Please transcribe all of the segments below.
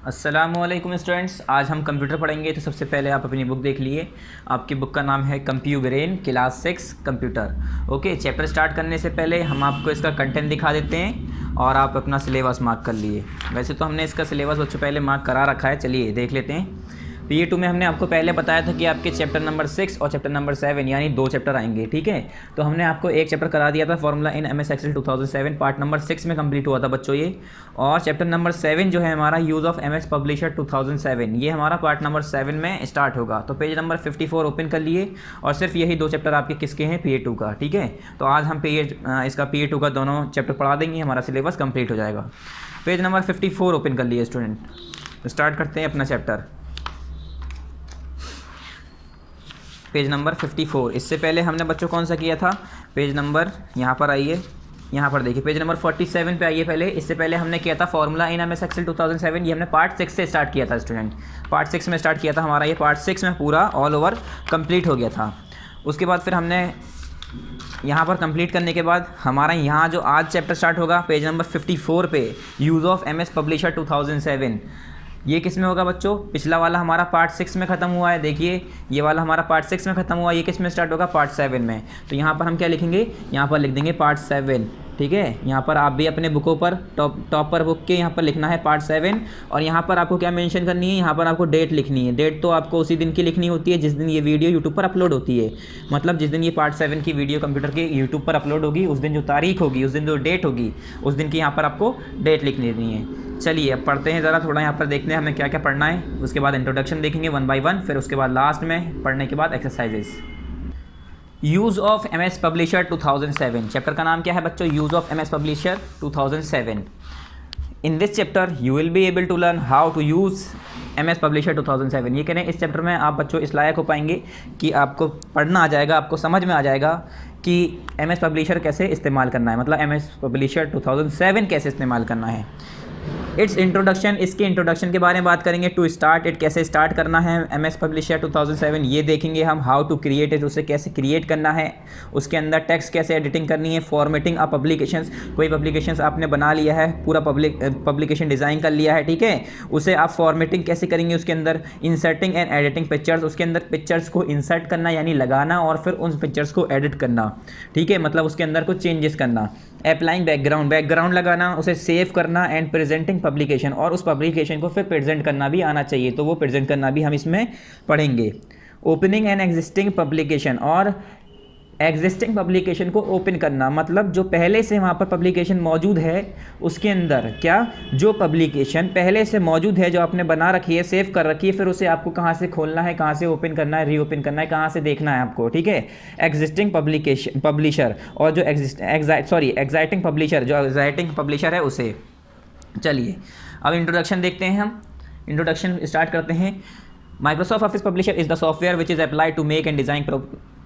अस्सलामुअलैकुम स्टूडेंट्स, आज हम कंप्यूटर पढ़ेंगे। तो सबसे पहले आप अपनी बुक देख लिए। आपकी बुक का नाम है Compubrain class 6 computer. Okay, chapter start करने से पहले हम आपको इसका कंटेंट दिखा देते हैं और आप अपना सिलेबस मार्क कर लिए। वैसे तो हमने इसका सिलेबस बच्चों पहले मार्क करा रखा है, चलिए देख लेते हैं। PA2 में हमने आपको पहले बताया था कि आपके चैप्टर नंबर 6 और चैप्टर नंबर 7 यानी 2 चैप्टर आएंगे, ठीक है। तो हमने आपको एक चैप्टर करा दिया था, formula in MS excel 2007, part number 6 में कंप्लीट हुआ था बच्चों ये। और चैप्टर नंबर 7 जो है हमारा यूज़ ऑफ MS पब्लिशर 2007, ये हमारा पार्ट नंबर 7 में स्टार्ट होगा। तो पेज नंबर 54 ओपन कर लिए और सिर्फ यही 2 चैप्टर आपके किसके हैं, PA2 का, ठीक है। तो आज हम इसका PA2 का दोनों चैप्टर पढ़ा देंगे, हमारा सिलेबस कंप्लीट हो जाएगा। पेज नंबर 54 ओपन कर लिए स्टूडेंट। स्टार्ट करते हैं अपना चैप्टर। Page number 54। इससे पहले हमने बच्चों कौन सा किया था, पेज नंबर यहाँ पर आइए, यहाँ पर देखिए पेज नंबर 47 पे आइए। पहले इससे पहले हमने किया था फॉर्मूला इन MS एक्सेल 2007, ये हमने पार्ट 6 से स्टार्ट किया था स्टूडेंट। पार्ट 6 में स्टार्ट किया था हमारा, ये पार्ट 6 में पूरा ऑल ओवर कंप्लीट हो गया था। उसके बाद फिर हमने यहाँ पर कंप्लीट करने के बाद हमारा यहाँ जो आज चैप्टर स्टार्ट होगा पेज नंबर 54 पे, यूज़ ऑफ MS पब्लिशर 2007। ये किस में होगा बच्चों, पिछला वाला हमारा पार्ट 6 में ख़त्म हुआ है, देखिए ये वाला हमारा पार्ट 6 में ख़त्म हुआ, ये किस में स्टार्ट होगा, पार्ट 7 में। तो यहाँ पर हम क्या लिखेंगे, यहाँ पर लिख देंगे पार्ट 7, ठीक है। यहाँ पर आप भी अपने बुकों पर टॉप पर बुक के यहाँ पर लिखना है पार्ट 7। और यहाँ पर आपको क्या मेंशन करनी है, यहाँ पर आपको डेट लिखनी है। डेट तो आपको उसी दिन की लिखनी होती है जिस दिन ये वीडियो यूट्यूब पर अपलोड होती है। मतलब जिस दिन ये पार्ट 7 की वीडियो कंप्यूटर के यूट्यूब पर अपलोड होगी, उस दिन जो तारीख होगी, उस दिन जो डेट होगी, उस दिन की यहाँ पर आपको डेट लिखनी है। चलिए अब पढ़ते हैं ज़रा थोड़ा, यहाँ पर देखते हैं हमें क्या क्या पढ़ना है। उसके बाद इंट्रोडक्शन देखेंगे 1 बाय 1, फिर उसके बाद लास्ट में पढ़ने के बाद exercises. Use of MS publisher 2007, chapter का नाम क्या है बच्चों, use of MS publisher 2007। In this chapter you will be able to learn how to use MS publisher 2007। ये कह रहे हैं इस चैप्टर में आप बच्चों इस लायक हो पाएंगे कि आपको पढ़ना आ जाएगा, आपको समझ में आ जाएगा कि MS पब्लिशर कैसे इस्तेमाल करना है, मतलब MS पब्लिशर 2007 कैसे इस्तेमाल करना है। इट्स इंट्रोडक्शन, इसके इंट्रोडक्शन के बारे में बात करेंगे। टू स्टार्ट इट, कैसे स्टार्ट करना है MS पब्लिशर 2007, ये देखेंगे हम। हाउ टू क्रिएट इट, उसे कैसे क्रिएट करना है, उसके अंदर टेक्स्ट कैसे एडिटिंग करनी है। फॉर्मेटिंग अ पब्लिकेशंस, कोई पब्लिकेशंस आपने बना लिया है, पूरा पब्लिकेशन डिज़ाइन कर लिया है, ठीक है, उसे आप फॉर्मेटिंग कैसे करेंगे उसके अंदर। इंसर्टिंग एंड एडिटिंग पिक्चर्स, उसके अंदर पिक्चर्स को इंसर्ट करना यानी लगाना और फिर उन पिक्चर्स को एडिट करना, ठीक है, मतलब उसके अंदर कुछ चेंजेस करना। अप्लाइंग बैकग्राउंड, बैकग्राउंड लगाना, उसे सेव करना। एंड प्रेजेंटिंग पब्लिकेशन, और उस पब्लिकेशन को फिर प्रेजेंट करना भी आना चाहिए, तो वो प्रेजेंट करना भी हम इसमें पढ़ेंगे। ओपनिंग एंड एग्जिस्टिंग पब्लिकेशन, और एग्जिस्टिंग पब्लिकेशन को ओपन करना, मतलब जो पहले से वहाँ पर पब्लिकेशन मौजूद है उसके अंदर क्या, जो पब्लिकेशन पहले से मौजूद है, जो आपने बना रखी है, सेव कर रखी है, फिर उसे आपको कहाँ से खोलना है, कहाँ से ओपन करना है, रीओपन करना है, कहाँ से देखना है आपको, ठीक है। एग्जिस्टिंग पब्लिशर, और जो एग्जाइटिंग पब्लिशर, जो एग्जाइटिंग पब्लिशर है उसे। चलिए अब इंट्रोडक्शन देखते हैं हम। इंट्रोडक्शन स्टार्ट करते हैं। Microsoft Office Publisher is the software which is applied to make and design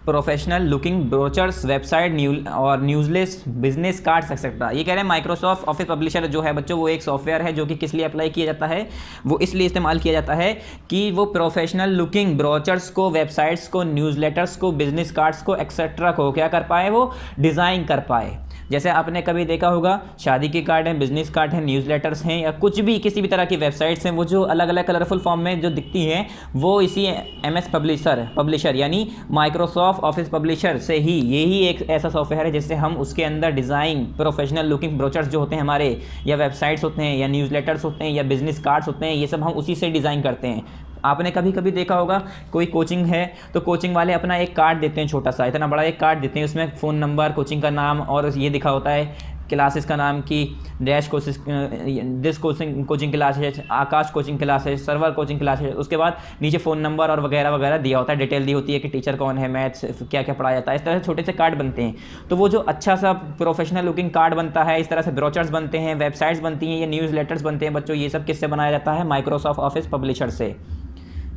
professional looking brochures, website और न्यूज़लेस, बिजनेस कार्ड्स एक्सेट्रा। ये कह रहे हैं माइक्रोसॉफ्ट ऑफिस पब्लिशर जो है बच्चों, वो एक सॉफ्टवेयर है जो कि किस लिए अप्लाई किया जाता है, वो इसलिए इस्तेमाल किया जाता है कि वो प्रोफेशनल लुकिंग ब्रोचर्स को, वेबसाइट्स को, न्यूज़लेटर्स को, बिजनेस कार्ड्स को एक्सेट्रा को क्या कर पाए, वो डिज़ाइन कर पाए। जैसे आपने कभी देखा होगा शादी के कार्ड हैं, बिजनेस कार्ड हैं, न्यूज़लेटर्स हैं, या कुछ भी किसी भी तरह की वेबसाइट्स हैं, वो जो अलग अलग कलरफुल फॉर्म में जो दिखती हैं, वो इसी MS पब्लिशर यानी माइक्रोसॉफ्ट ऑफिस पब्लिशर से ही, यही एक ऐसा सॉफ्टवेयर है जिससे हम उसके अंदर डिज़ाइन, प्रोफेशनल लुकिंग ब्रोचर्स जो होते हैं हमारे, या वेबसाइट्स होते हैं, या न्यूज़लेटर्स होते हैं, या बिजनेस कार्ड्स होते हैं, ये सब हम उसी से डिज़ाइन करते हैं। आपने कभी कभी देखा होगा कोई कोचिंग है तो कोचिंग वाले अपना एक कार्ड देते हैं, छोटा सा इतना बड़ा एक कार्ड देते हैं, उसमें फ़ोन नंबर, कोचिंग का नाम और ये लिखा होता है क्लासेस का नाम की डैश कोचिंग क्लास है, आकाश कोचिंग क्लास है, सर्वर कोचिंग क्लास है। उसके बाद नीचे फ़ोन नंबर और वगैरह वगैरह दिया होता है, डिटेल दी होती है कि टीचर कौन है, मैथ्स क्या क्या पढ़ाया जाता है, इस तरह से छोटे से कार्ड बनते हैं। तो वो जो अच्छा सा प्रोफेशनल लुकिंग कार्ड बनता है, इस तरह से ब्रोचर्स बनते हैं, वेबसाइट्स बनती हैं, ये न्यूज़ लेटर्स बनते हैं बच्चों, ये सब किससे बनाया जाता है, माइक्रोसॉफ्ट ऑफिस पब्लिशर से।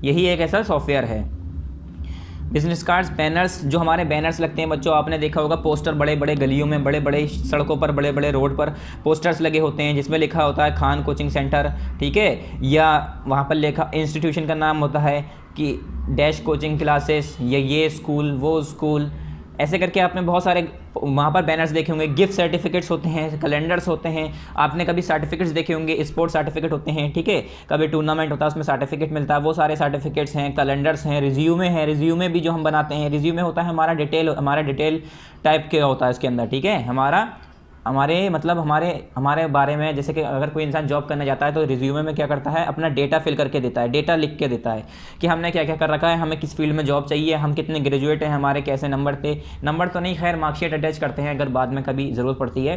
यही एक ऐसा सॉफ्टवेयर है। बिजनेस कार्ड्स, बैनर्स, जो हमारे बैनर्स लगते हैं बच्चों, आपने देखा होगा पोस्टर, बड़े बड़े गलियों में, बड़े बड़े सड़कों पर, बड़े बड़े रोड पर पोस्टर्स लगे होते हैं जिसमें लिखा होता है खान कोचिंग सेंटर, ठीक है, या वहाँ पर लिखा इंस्टीट्यूशन का नाम होता है कि डैश कोचिंग क्लासेस, या ये स्कूल, वो स्कूल, ऐसे करके आपने बहुत सारे वहाँ पर बैनर्स देखे होंगे, गिफ्ट सर्टिफिकेट्स होते हैं, कैलेंडर्स होते हैं, आपने कभी सर्टिफिकेट्स देखे होंगे, स्पोर्ट्स सर्टिफिकेट होते हैं, ठीक है, कभी टूर्नामेंट होता है उसमें सर्टिफिकेट मिलता है, वो सारे सर्टिफिकेट्स हैं, कैलेंडर्स हैं, रिज्यूमे है, रिज्यूमे भी जो हम बनाते हैं, रिज्यूमे होता है हमारा डिटेल टाइप के होता है इसके अंदर, ठीक है, हमारे बारे में, जैसे कि अगर कोई इंसान जॉब करने जाता है तो रिज्यूमे में क्या करता है, अपना डेटा फिल करके देता है, डेटा लिख के देता है कि हमने क्या क्या कर रखा है, हमें किस फील्ड में जॉब चाहिए, हम कितने ग्रेजुएट हैं, हमारे कैसे नंबर थे, नंबर तो नहीं, खैर मार्कशीट अटैच करते हैं अगर बाद में कभी ज़रूरत पड़ती है,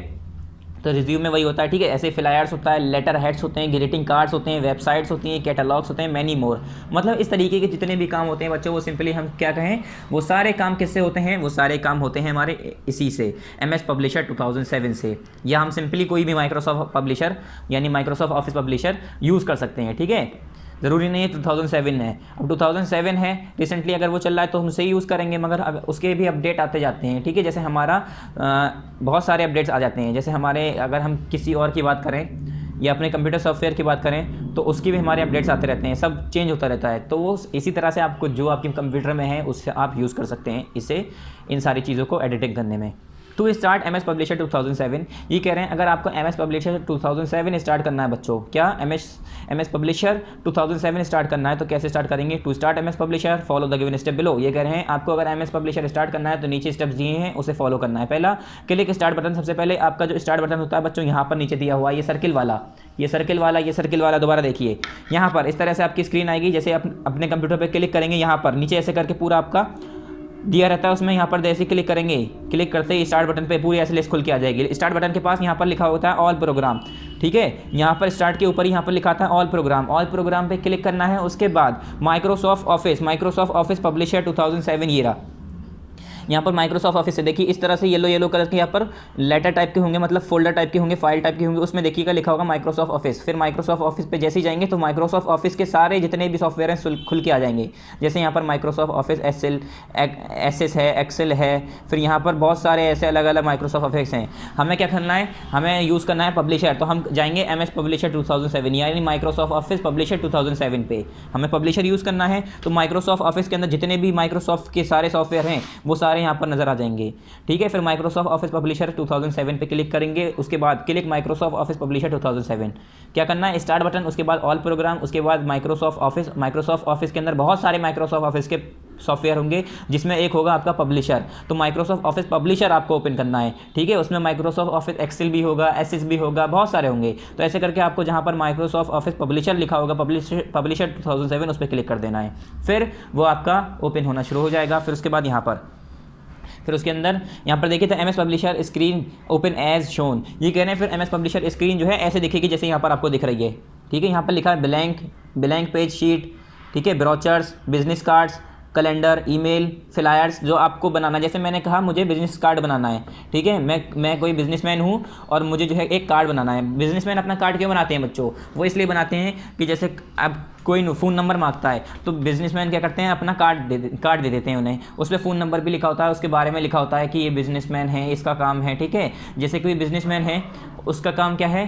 तो रिज्यूम में वही होता है, ठीक है। ऐसे फ्लायर्स होता है, लेटर हेड्स होते हैं, ग्रीटिंग कार्ड्स होते हैं, वेबसाइट्स होती हैं, कैटलॉग्स होते हैं, मैनी मोर, मतलब इस तरीके के जितने भी काम होते हैं बच्चों, वो सिंपली हम क्या कहें, वो सारे काम किससे होते हैं, वो सारे काम होते हैं हमारे इसी से, MS पब्लिशर 2007 से, या हम सिंपली कोई भी माइक्रोसॉफ्ट पब्लिशर यानी माइक्रोसॉफ्ट ऑफिस पब्लिशर यूज़ कर सकते हैं, ठीक है, ज़रूरी नहीं है 2007 है, अब 2007 है रिसेंटली अगर वो चल रहा है तो हम उसे यूज़ करेंगे, मगर उसके भी अपडेट आते जाते हैं, ठीक है, जैसे हमारा बहुत सारे अपडेट्स आ जाते हैं, जैसे हमारे अगर हम किसी और की बात करें या अपने कंप्यूटर सॉफ्टवेयर की बात करें तो उसकी भी हमारे अपडेट्स आते रहते हैं, सब चेंज होता रहता है, तो वो इसी तरह से आपको जो आपके कंप्यूटर में है उससे आप यूज़ कर सकते हैं इसे, इन सारी चीज़ों को एडिटिंग करने में। टू स्टार्ट MS पब्लिशर 2007, ये कह रहे हैं अगर आपको MS पब्लिशर 2007 स्टार्ट करना है बच्चों, क्या MS पब्लिशर 2007 स्टार्ट करना है तो कैसे स्टार्ट करेंगे, to start MS publisher follow the given step below, ये कह रहे हैं आपको अगर MS पब्लिशर स्टार्ट करना है तो नीचे स्टेप्स दिए हैं उसे फॉलो करना है। पहला, क्लिक स्टार्ट बटन, सबसे पहले आपका जो स्टार्ट बटन होता है बच्चों यहाँ पर नीचे दिया हुआ है, ये सर्किल वाला, दोबारा देखिए यहाँ पर इस तरह से आपकी स्क्रीन आएगी, जैसे आप अपने कंप्यूटर पर क्लिक करेंगे यहाँ पर नीचे ऐसे करके पूरा आपका दिया रहता है, उसमें यहाँ पर जैसे क्लिक करेंगे, क्लिक करते ही स्टार्ट बटन पे पूरी ऐसे लिस्ट खुल के आ जाएगी। स्टार्ट बटन के पास यहाँ पर लिखा होता है ऑल प्रोग्राम, ठीक है, यहाँ पर स्टार्ट के ऊपर यहाँ पर लिखा था ऑल प्रोग्राम पे क्लिक करना है। उसके बाद माइक्रोसॉफ्ट ऑफिस पब्लिशर 2007 ये रहा, यहाँ पर माइक्रोसॉफ्ट ऑफिस से देखिए इस तरह से येलो कलर के यहाँ पर लेटर टाइप के होंगे, मतलब फोल्डर टाइप के होंगे, फाइल टाइप के होंगे, उसमें देखिएगा लिखा होगा माइक्रोसॉफ्ट ऑफिस। फिर माइक्रोसॉफ्ट ऑफिस पे जैसे ही जाएंगे तो माइक्रोसॉफ्ट ऑफिस के सारे जितने भी सॉफ्टवेयर हैं खुल के आ जाएंगे, जैसे यहाँ पर माइक्रोसॉफ्ट ऑफिस एसएस है, एक्सेल है, फिर यहाँ पर बहुत सारे ऐसे अलग अलग माइक्रोसॉफ्ट ऑफिस हैं। हमें क्या करना है, हमें यूज़ करना है पब्लिशर, तो हम जाएंगे MS पब्लिशर 2007 यानी माइक्रोसॉफ्ट ऑफिस पब्लिशर 2007 पे हमें पब्लिशर यूज़ करना है। तो माइक्रोसॉफ्ट ऑफिस के अंदर जितने भी माइक्रोसॉफ्ट के सारे सॉफ्टवेयर हैं वो सारे यहाँ पर नज़र आ जाएंगे, ठीक है। फिर माइक्रोसॉफ्ट ऑफिस पब्लिशर 2007 पे क्लिक करेंगे, उसके बाद क्लिक माइक्रोसॉफ्ट ऑफिस पब्लिशर 2007, क्या करना है, स्टार्ट बटन, उसके बाद ऑल प्रोग्राम, उसके बाद माइक्रोसॉफ्ट ऑफिस के अंदर बहुत सारे माइक्रोसॉफ्ट ऑफिस के सॉफ्टवेयर होंगे जिसमें एक होगा आपका पब्लिशर, तो माइक्रोसॉफ्ट ऑफिस पब्लिशर आपको ओपन करना है, ठीक है। उसमें माइक्रोसॉफ्ट ऑफिस एक्सेल भी होगा, एसएस भी होगा, बहुत सारे होंगे, तो ऐसे करके आपको जहाँ पर माइक्रोसॉफ्ट ऑफिस पब्लिशर लिखा होगा पब्लिशर 2007 उस पर क्लिक कर देना है, फिर वो आपका ओपन होना शुरू हो जाएगा। फिर उसके बाद फिर उसके अंदर यहाँ पर देखिए तो MS publisher screen open as shown, ये कह रहे हैं फिर MS पब्लिशर स्क्रीन जो है ऐसे दिखेगी जैसे यहाँ पर आपको दिख रही है, ठीक है। यहाँ पर लिखा है ब्लैंक पेज शीट, ठीक है, brochures, business cards, calendar, email, flyers जो आपको बनाना है, जैसे मैंने कहा मुझे बिजनेस कार्ड बनाना है, ठीक है, मैं कोई बिजनेसमैन हूँ और मुझे जो है एक कार्ड बनाना है। बिजनेसमैन अपना कार्ड क्यों बनाते हैं बच्चों, वो इसलिए बनाते हैं कि जैसे अब कोई फ़ोन नंबर मांगता है तो बिजनेसमैन क्या करते हैं, अपना कार्ड दे देते हैं उन्हें, उस पर फ़ोन नंबर भी लिखा होता है, उसके बारे में लिखा होता है कि ये बिजनेसमैन है, इसका काम है, ठीक है। जैसे कोई बिजनेसमैन है उसका काम क्या है,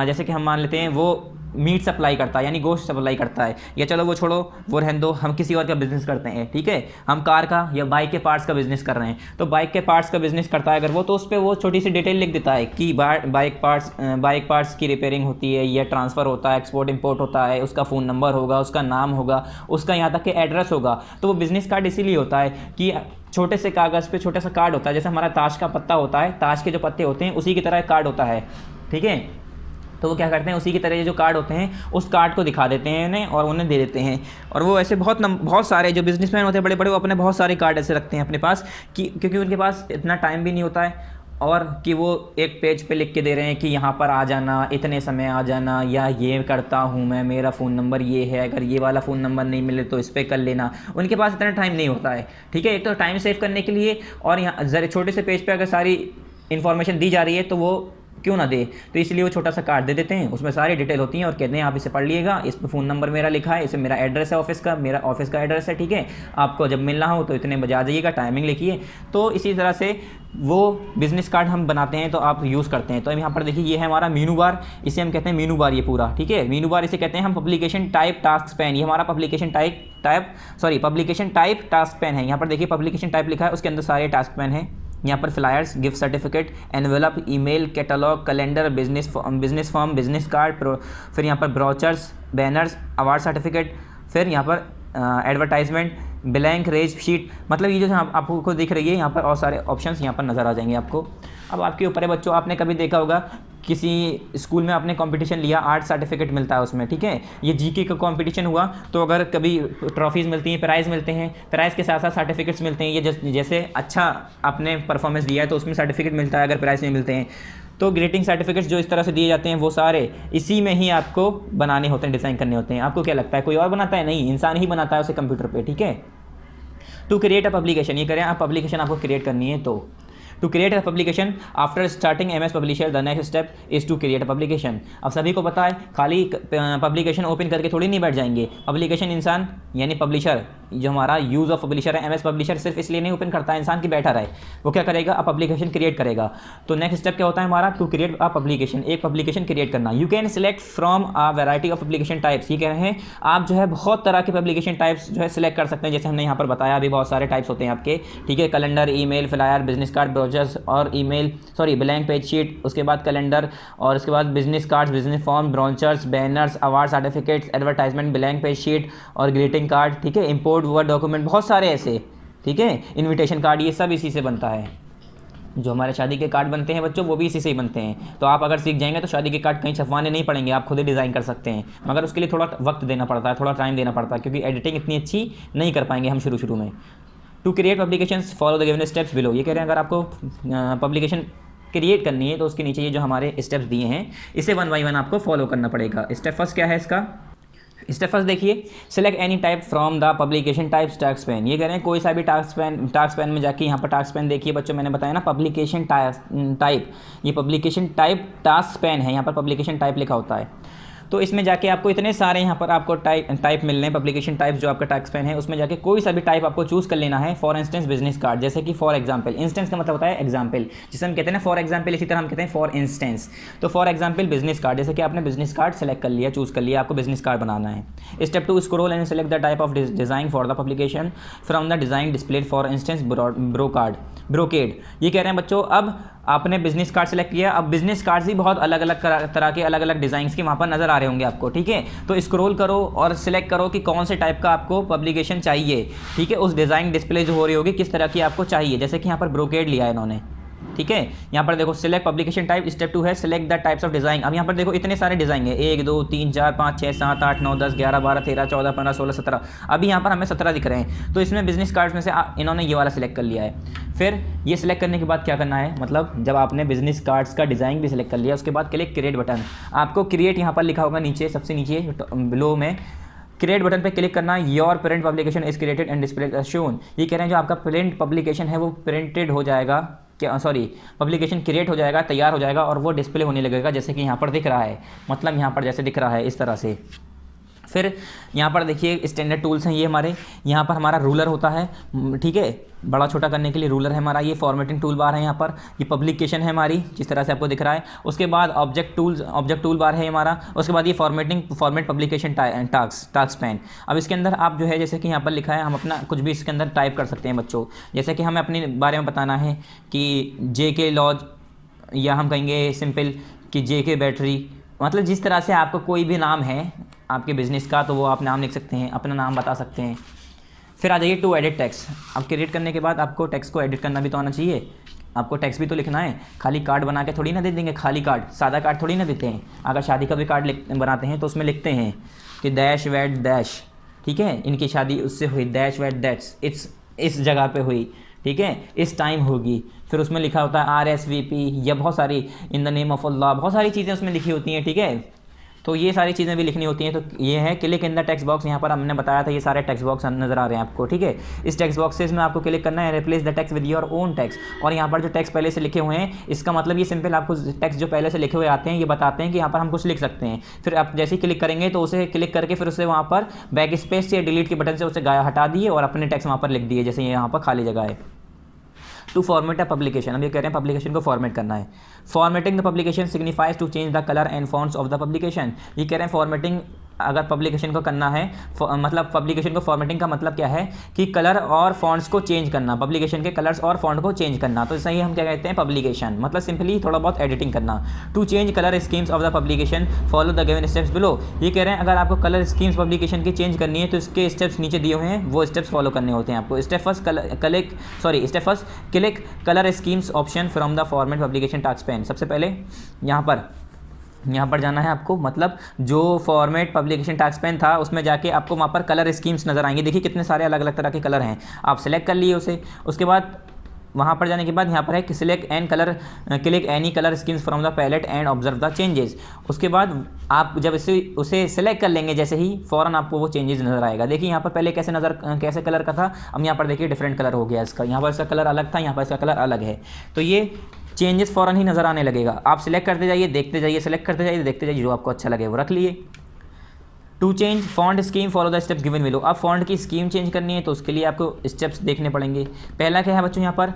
जैसे कि हम मान लेते हैं वो मीट सप्लाई करता है यानी गोश्त सप्लाई करता है, या चलो वो छोड़ो वो रहने दो, हम किसी और का बिज़नेस करते हैं, ठीक है, हम कार का या बाइक के पार्ट्स का बिज़नेस कर रहे हैं, तो बाइक के पार्ट्स का बिज़नेस करता है अगर वो, तो उस पर वो छोटी सी डिटेल लिख देता है कि बाइक पार्ट्स की रिपेयरिंग होती है या ट्रांसफ़र होता है, एक्सपोर्ट इंपोर्ट होता है, उसका फ़ोन नंबर होगा, उसका नाम होगा, उसका यहाँ तक कि एड्रेस होगा। तो वो बिज़नेस कार्ड इसीलिए होता है कि छोटे से कागज़ पे छोटा सा कार्ड होता है, जैसे हमारा ताश का पत्ता होता है, ताश के जो पत्ते होते हैं उसी की तरह कार्ड होता है, ठीक है। तो वो क्या करते हैं, उसी की तरह ये जो कार्ड होते हैं उस कार्ड को दिखा देते हैं उन्हें और उन्हें दे देते हैं। और वो ऐसे बहुत सारे जो बिजनेसमैन होते हैं बड़े बड़े, वो अपने बहुत सारे कार्ड ऐसे रखते हैं अपने पास क्योंकि उनके पास इतना टाइम भी नहीं होता है, और कि वो एक पेज पे लिख के दे रहे हैं कि यहाँ पर आ जाना, इतने समय आ जाना, या ये करता हूँ मैं, मेरा फ़ोन नंबर ये है, अगर ये वाला फ़ोन नंबर नहीं मिले तो इस पर कर लेना। उनके पास इतना टाइम नहीं होता है, ठीक है। एक तो टाइम सेव करने के लिए, और यहाँ ज़रा छोटे से पेज पे अगर सारी इन्फॉर्मेशन दी जा रही है तो वो क्यों ना दे। तो इसलिए वो छोटा सा कार्ड दे देते हैं, उसमें सारी डिटेल होती हैं और कहते हैं आप इसे पढ़ लीजिएगा, इस पर फ़ोन नंबर मेरा लिखा है, इसे मेरा एड्रेस है ऑफिस का, मेरा ऑफिस का एड्रेस है, ठीक है, आपको जब मिलना हो तो इतने बजे आ जाइएगा, टाइमिंग लिखिए। तो इसी तरह से वो बिज़नेस कार्ड हम बनाते हैं तो आप यूज़ करते हैं। तो अब यहाँ पर देखिए ये है हमारा मीनू बार, इसे हम कहते हैं मीनू बार, ये पूरा ठीक है, मीनू बार इसे कहते हैं हम। पब्लिकेशन टाइप टास्क पेन, ये हमारा पब्लिकेशन टाइप टास्क पेन है। यहाँ पर देखिए पब्लिकेशन टाइप लिखा है, उसके अंदर सारे टास्क पेन है। यहाँ पर flyers, gift certificate, envelope, email, catalogue, calendar, business form, business card, फिर यहाँ पर ब्रोचर्स, बैनर्स, अवार्ड सर्टिफिकेट, फिर यहाँ पर एडवर्टाइजमेंट, ब्लैंक रेज शीट, मतलब ये जो आपको दिख रही है यहाँ पर और सारे ऑप्शंस यहाँ पर नज़र आ जाएंगे आपको। अब आपके ऊपर है बच्चों, आपने कभी देखा होगा किसी स्कूल में आपने कंपटीशन लिया, आर्ट सर्टिफिकेट मिलता है उसमें, ठीक है, ये जीके का कंपटीशन हुआ तो अगर कभी ट्रॉफीज़ मिलती हैं, प्राइज़ मिलते हैं, प्राइज़ के साथ साथ सर्टिफिकेट्स मिलते हैं। ये जैसे अच्छा आपने परफॉर्मेंस दिया है तो उसमें सर्टिफिकेट मिलता है अगर प्राइज़ नहीं मिलते हैं। तो ग्रेटिंग सर्टिफिकेट्स जो इस तरह से दिए जाते हैं वो सारे इसी में ही आपको बनाने होते हैं, डिज़ाइन करने होते हैं। आपको क्या लगता है कोई और बनाता है? नहीं, इंसान ही बनाता है उसे कंप्यूटर पे, ठीक है। टू क्रिएट अ पब्लिकेशन, ये करें आप पब्लिकेशन आपको क्रिएट करनी है तो to create a publication after starting MS publisher the next step is to create a publication. अब सभी को पता है खाली पब्लिकेशन ओपन करके थोड़ी नहीं बैठ जाएंगे। पब्लिकेशन इंसान यानी पब्लिशर, जो हमारा यूज़ ऑफ पब्लिशर है, MS पब्लिशर सिर्फ इसलिए नहीं ओपन करता है इंसान की बैठा रहे, वो क्या करेगा, अब पब्लिकेशन क्रिएट करेगा। तो नेक्स्ट स्टेप क्या होता है हमारा, टू क्रिएट अ पब्लिकेशन, एक पब्लिकेशन क्रिएट करना। You can select from a variety of publication types, ये कह रहे हैं आप जो है बहुत तरह के पब्लिकेशन टाइप्स जो है सिलेक्ट कर सकते हैं। जैसे हमने यहाँ पर बताया अभी बहुत सारे टाइप्स होते हैं आपके, ठीक है, calendar, email, flyer, business card, brochures और ब्लैंक पेज शीट, उसके बाद कैलेंडर और उसके बाद business cards, business form, brochures, banners, award certificates, advertisement, blank page sheet और ग्रीटिंग कार्ड, ठीक है, इंपोर्ट वर्ड डॉक्यूमेंट, बहुत सारे ऐसे, ठीक है, इनविटेशन कार्ड, ये सब इसी से बनता है। जो हमारे शादी के कार्ड बनते हैं बच्चों वो भी इसी से ही बनते हैं। तो आप अगर सीख जाएंगे तो शादी के कार्ड कहीं छपवाने नहीं पड़ेंगे, आप खुद ही डिज़ाइन कर सकते हैं, मगर उसके लिए थोड़ा वक्त देना पड़ता है, थोड़ा टाइम देना पड़ता है, क्योंकि एडिटिंग इतनी अच्छी नहीं कर पाएंगे हम शुरू में। To create publication follow the given steps below, ये कह रहे हैं अगर आपको पब्लिकेशन क्रिएट करनी है तो उसके नीचे ये जो हमारे स्टेप्स दिए हैं इसे 1 बाय 1 आपको फॉलो करना पड़ेगा। स्टेप फर्स्ट क्या है इसका, स्टेप फर्स्ट देखिए, select any type from the publication types task pen. ये कह रहे हैं कोई सा भी टास्क पेन में जाके, यहाँ पर टास्क पेन देखिए बच्चों, मैंने बताया ना पब्लिकेशन टाइप, ये पब्लिकेशन टाइप टास्क पेन है, यहाँ पर पब्लिकेशन टाइप लिखा होता है। तो इसमें जाके आपको इतने सारे यहाँ पर आपको टाइप मिल रहे हैं, पब्लिकेशन टाइप जो आपका टास्क पेन है उसमें जाके कोई सा भी टाइप आपको चूज़ कर लेना है। फॉर इंस्टेंस बिजनेस कार्ड, जैसे कि फॉर एग्जांपल, इंस्टेंस का मतलब होता है एग्जांपल, जिसे हम कहते हैं ना फॉर एग्जांपल, इसी तरह हम कहते हैं फॉर इंस्टेंस। तो फॉर एग्जांपल बिजनेस कार्ड, जैसे कि आपने बिजनेस कार्ड सेलेक्ट कर लिया, चूज़ कर लिया, आपको बिजनेस कार्ड बनाना है। Step 2, scroll and select the type of design for the publication from the design displayed, for instance brocade. ये कह रहे हैं बच्चों अब आपने बिजनेस कार्ड सेलेक्ट किया, अब बिजनेस कार्ड्स भी बहुत अलग अलग तरह के अलग अलग डिज़ाइंस के वहाँ पर नज़र आ रहे होंगे आपको, ठीक है। तो स्क्रॉल करो और सिलेक्ट करो कि कौन से टाइप का आपको पब्लिकेशन चाहिए, ठीक है, उस डिज़ाइन डिस्प्ले जो हो रही होगी किस तरह की आपको चाहिए। जैसे कि यहाँ पर ब्रोकेड लिया है इन्होंने, ठीक है, यहाँ पर देखो सिलेक्ट पब्लिकेशन टाइप। स्टेप 2 है select the types of design. अब यहाँ पर देखो इतने सारे डिज़ाइन है, 1 2 3 4 5 6 7 8 9 10 11 12 13 14 15 16 17, अभी यहाँ पर हमें 17 दिख रहे हैं। तो इसमें बिजनेस कार्ड्स में से इन्होंने ये वाला सिलेक्ट कर लिया है। फिर ये सिलेक्ट करने के बाद क्या करना है, मतलब जब आपने बिजनेस कार्ड्स का डिज़ाइन भी सिलेक्ट कर लिया उसके बाद क्लिक क्रिएट बटन, आपको क्रिएट यहाँ पर लिखा होगा नीचे, सबसे नीचे बिलो में क्रिएट बटन पे क्लिक करना। Your print publication is created and display shown. ये कह रहे हैं जो आपका प्रिंट पब्लिकेशन है वो प्रिंटेड हो जाएगा, पब्लिकेशन क्रिएट हो जाएगा, तैयार हो जाएगा और वो डिस्प्ले होने लगेगा, जैसे कि यहाँ पर दिख रहा है, मतलब यहाँ पर जैसे दिख रहा है इस तरह से। फिर यहाँ पर देखिए स्टैंडर्ड टूल्स हैं ये हमारे, यहाँ पर हमारा रूलर होता है, ठीक है, बड़ा छोटा करने के लिए रूलर है हमारा। ये फॉर्मेटिंग टूल बार है यहाँ पर, ये पब्लिकेशन है हमारी जिस तरह से आपको दिख रहा है। उसके बाद ऑब्जेक्ट टूल बार है हमारा। उसके बाद ये फॉर्मेट पब्लिकेशन टास्क पेन। अब इसके अंदर आप जो है जैसे कि यहाँ पर लिखा है, हम अपना कुछ भी इसके अंदर टाइप कर सकते हैं बच्चों। जैसे कि हमें अपने बारे में बताना है कि JK लॉज, या हम कहेंगे सिंपल कि JK बैटरी, मतलब जिस तरह से आपको कोई भी नाम है आपके बिज़नेस का तो वो आप नाम लिख सकते हैं, अपना नाम बता सकते हैं। फिर आ जाइए टू एडिट टेक्स्ट। अब क्रिएट करने के बाद आपको टेक्स्ट को एडिट करना भी तो आना चाहिए, आपको टेक्स्ट भी तो लिखना है। खाली कार्ड बना के थोड़ी ना दे देंगे, खाली कार्ड, सादा कार्ड थोड़ी ना देते हैं। अगर शादी का भी कार्ड बनाते हैं तो उसमें लिखते हैं कि डैश वैट डैश, ठीक है, इनकी शादी उससे हुई, डैश वैट दैट्स, इस जगह पे हुई, ठीक है, इस टाइम होगी। फिर उसमें लिखा होता है RSVP, या बहुत सारी इन द नेम ऑफ अल्लाह, बहुत सारी चीज़ें उसमें लिखी होती हैं, ठीक है। तो ये सारी चीज़ें भी लिखनी होती हैं। तो ये है click in the text box, यहाँ पर हमने बताया था ये सारे टेक्स्ट बॉक्स नजर आ रहे हैं आपको, ठीक है। इस टेक्स्ट बॉक्सेस में आपको क्लिक करना है, replace the text with your own text. और यहाँ पर जो टेक्स्ट पहले से लिखे हुए हैं, इसका मतलब ये सिंपल आपको टेक्स्ट जो पहले से लिखे हुए आते हैं ये बताते हैं कि यहाँ पर हम कुछ लिख सकते हैं। फिर आप जैसे ही क्लिक करेंगे तो उसे क्लिक करके फिर उसे वहाँ पर बैक स्पेस या डिलीट के बटन से उसे गाया हटा दिए और अपने टेक्स्ट वहाँ पर लिख दिए, जैसे यहाँ पर खाली जगह है। टू फॉर्मेट अ पब्लिकेशन, हम ये कह रहे हैं पब्लिकेशन को फॉर्मेट करना है। Formatting the publication signifies to change the colour and fonts of the publication. ये कह रहे हैं फॉर्मेटिंग अगर पब्लिकेशन को करना है, मतलब पब्लिकेशन को फॉर्मेटिंग का मतलब क्या है कि कलर और फॉन्ट्स को चेंज करना, पब्लिकेशन के कलर्स और फॉन्ट को चेंज करना। तो सही हम क्या कहते हैं पब्लिकेशन, मतलब सिंपली थोड़ा बहुत एडिटिंग करना। To change colour schemes of the publication follow the given steps below. ये कह रहे हैं अगर आपको कलर स्कीम्स पब्लिकेशन की चेंज करनी है तो इसके स्टेप्स नीचे दिए हुए हैं, वो स्टेप्स फॉलो करने होते हैं आपको। Step first click colour schemes option from the format publication task pan. सबसे पहले यहाँ पर जाना है आपको, मतलब जो फॉर्मेट पब्लिकेशन टास्क पैन था उसमें जाके आपको वहाँ पर कलर स्कीम्स नज़र आएंगे। देखिए कितने सारे अलग अलग तरह के कलर हैं, आप सिलेक्ट कर लिए उसे। उसके बाद वहाँ पर जाने के बाद यहाँ पर है click any colour schemes from the palette and observe the changes. उसके बाद आप जब उसे सिलेक्ट कर लेंगे जैसे ही फ़ौरन आपको वो चेंजेस नज़र आएगा। देखिए यहाँ पर पहले कैसे कलर का था, अब यहाँ पर देखिए डिफरेंट कलर हो गया इसका। यहाँ पर इसका कलर अलग था, यहाँ पर इसका कलर अलग है। तो ये चेंजेस फ़ौरन ही नज़र आने लगेगा। आप सिलेक्ट करते जाइए, देखते जाइए, सिलेक्ट करते जाइए, देखते जाइए, जो आपको अच्छा लगे वो रख लिए। To change font scheme follow the steps given below. अब फॉन्ट की स्कीम चेंज करनी है तो उसके लिए आपको स्टेप्स देखने पड़ेंगे। पहला क्या है बच्चों, यहाँ पर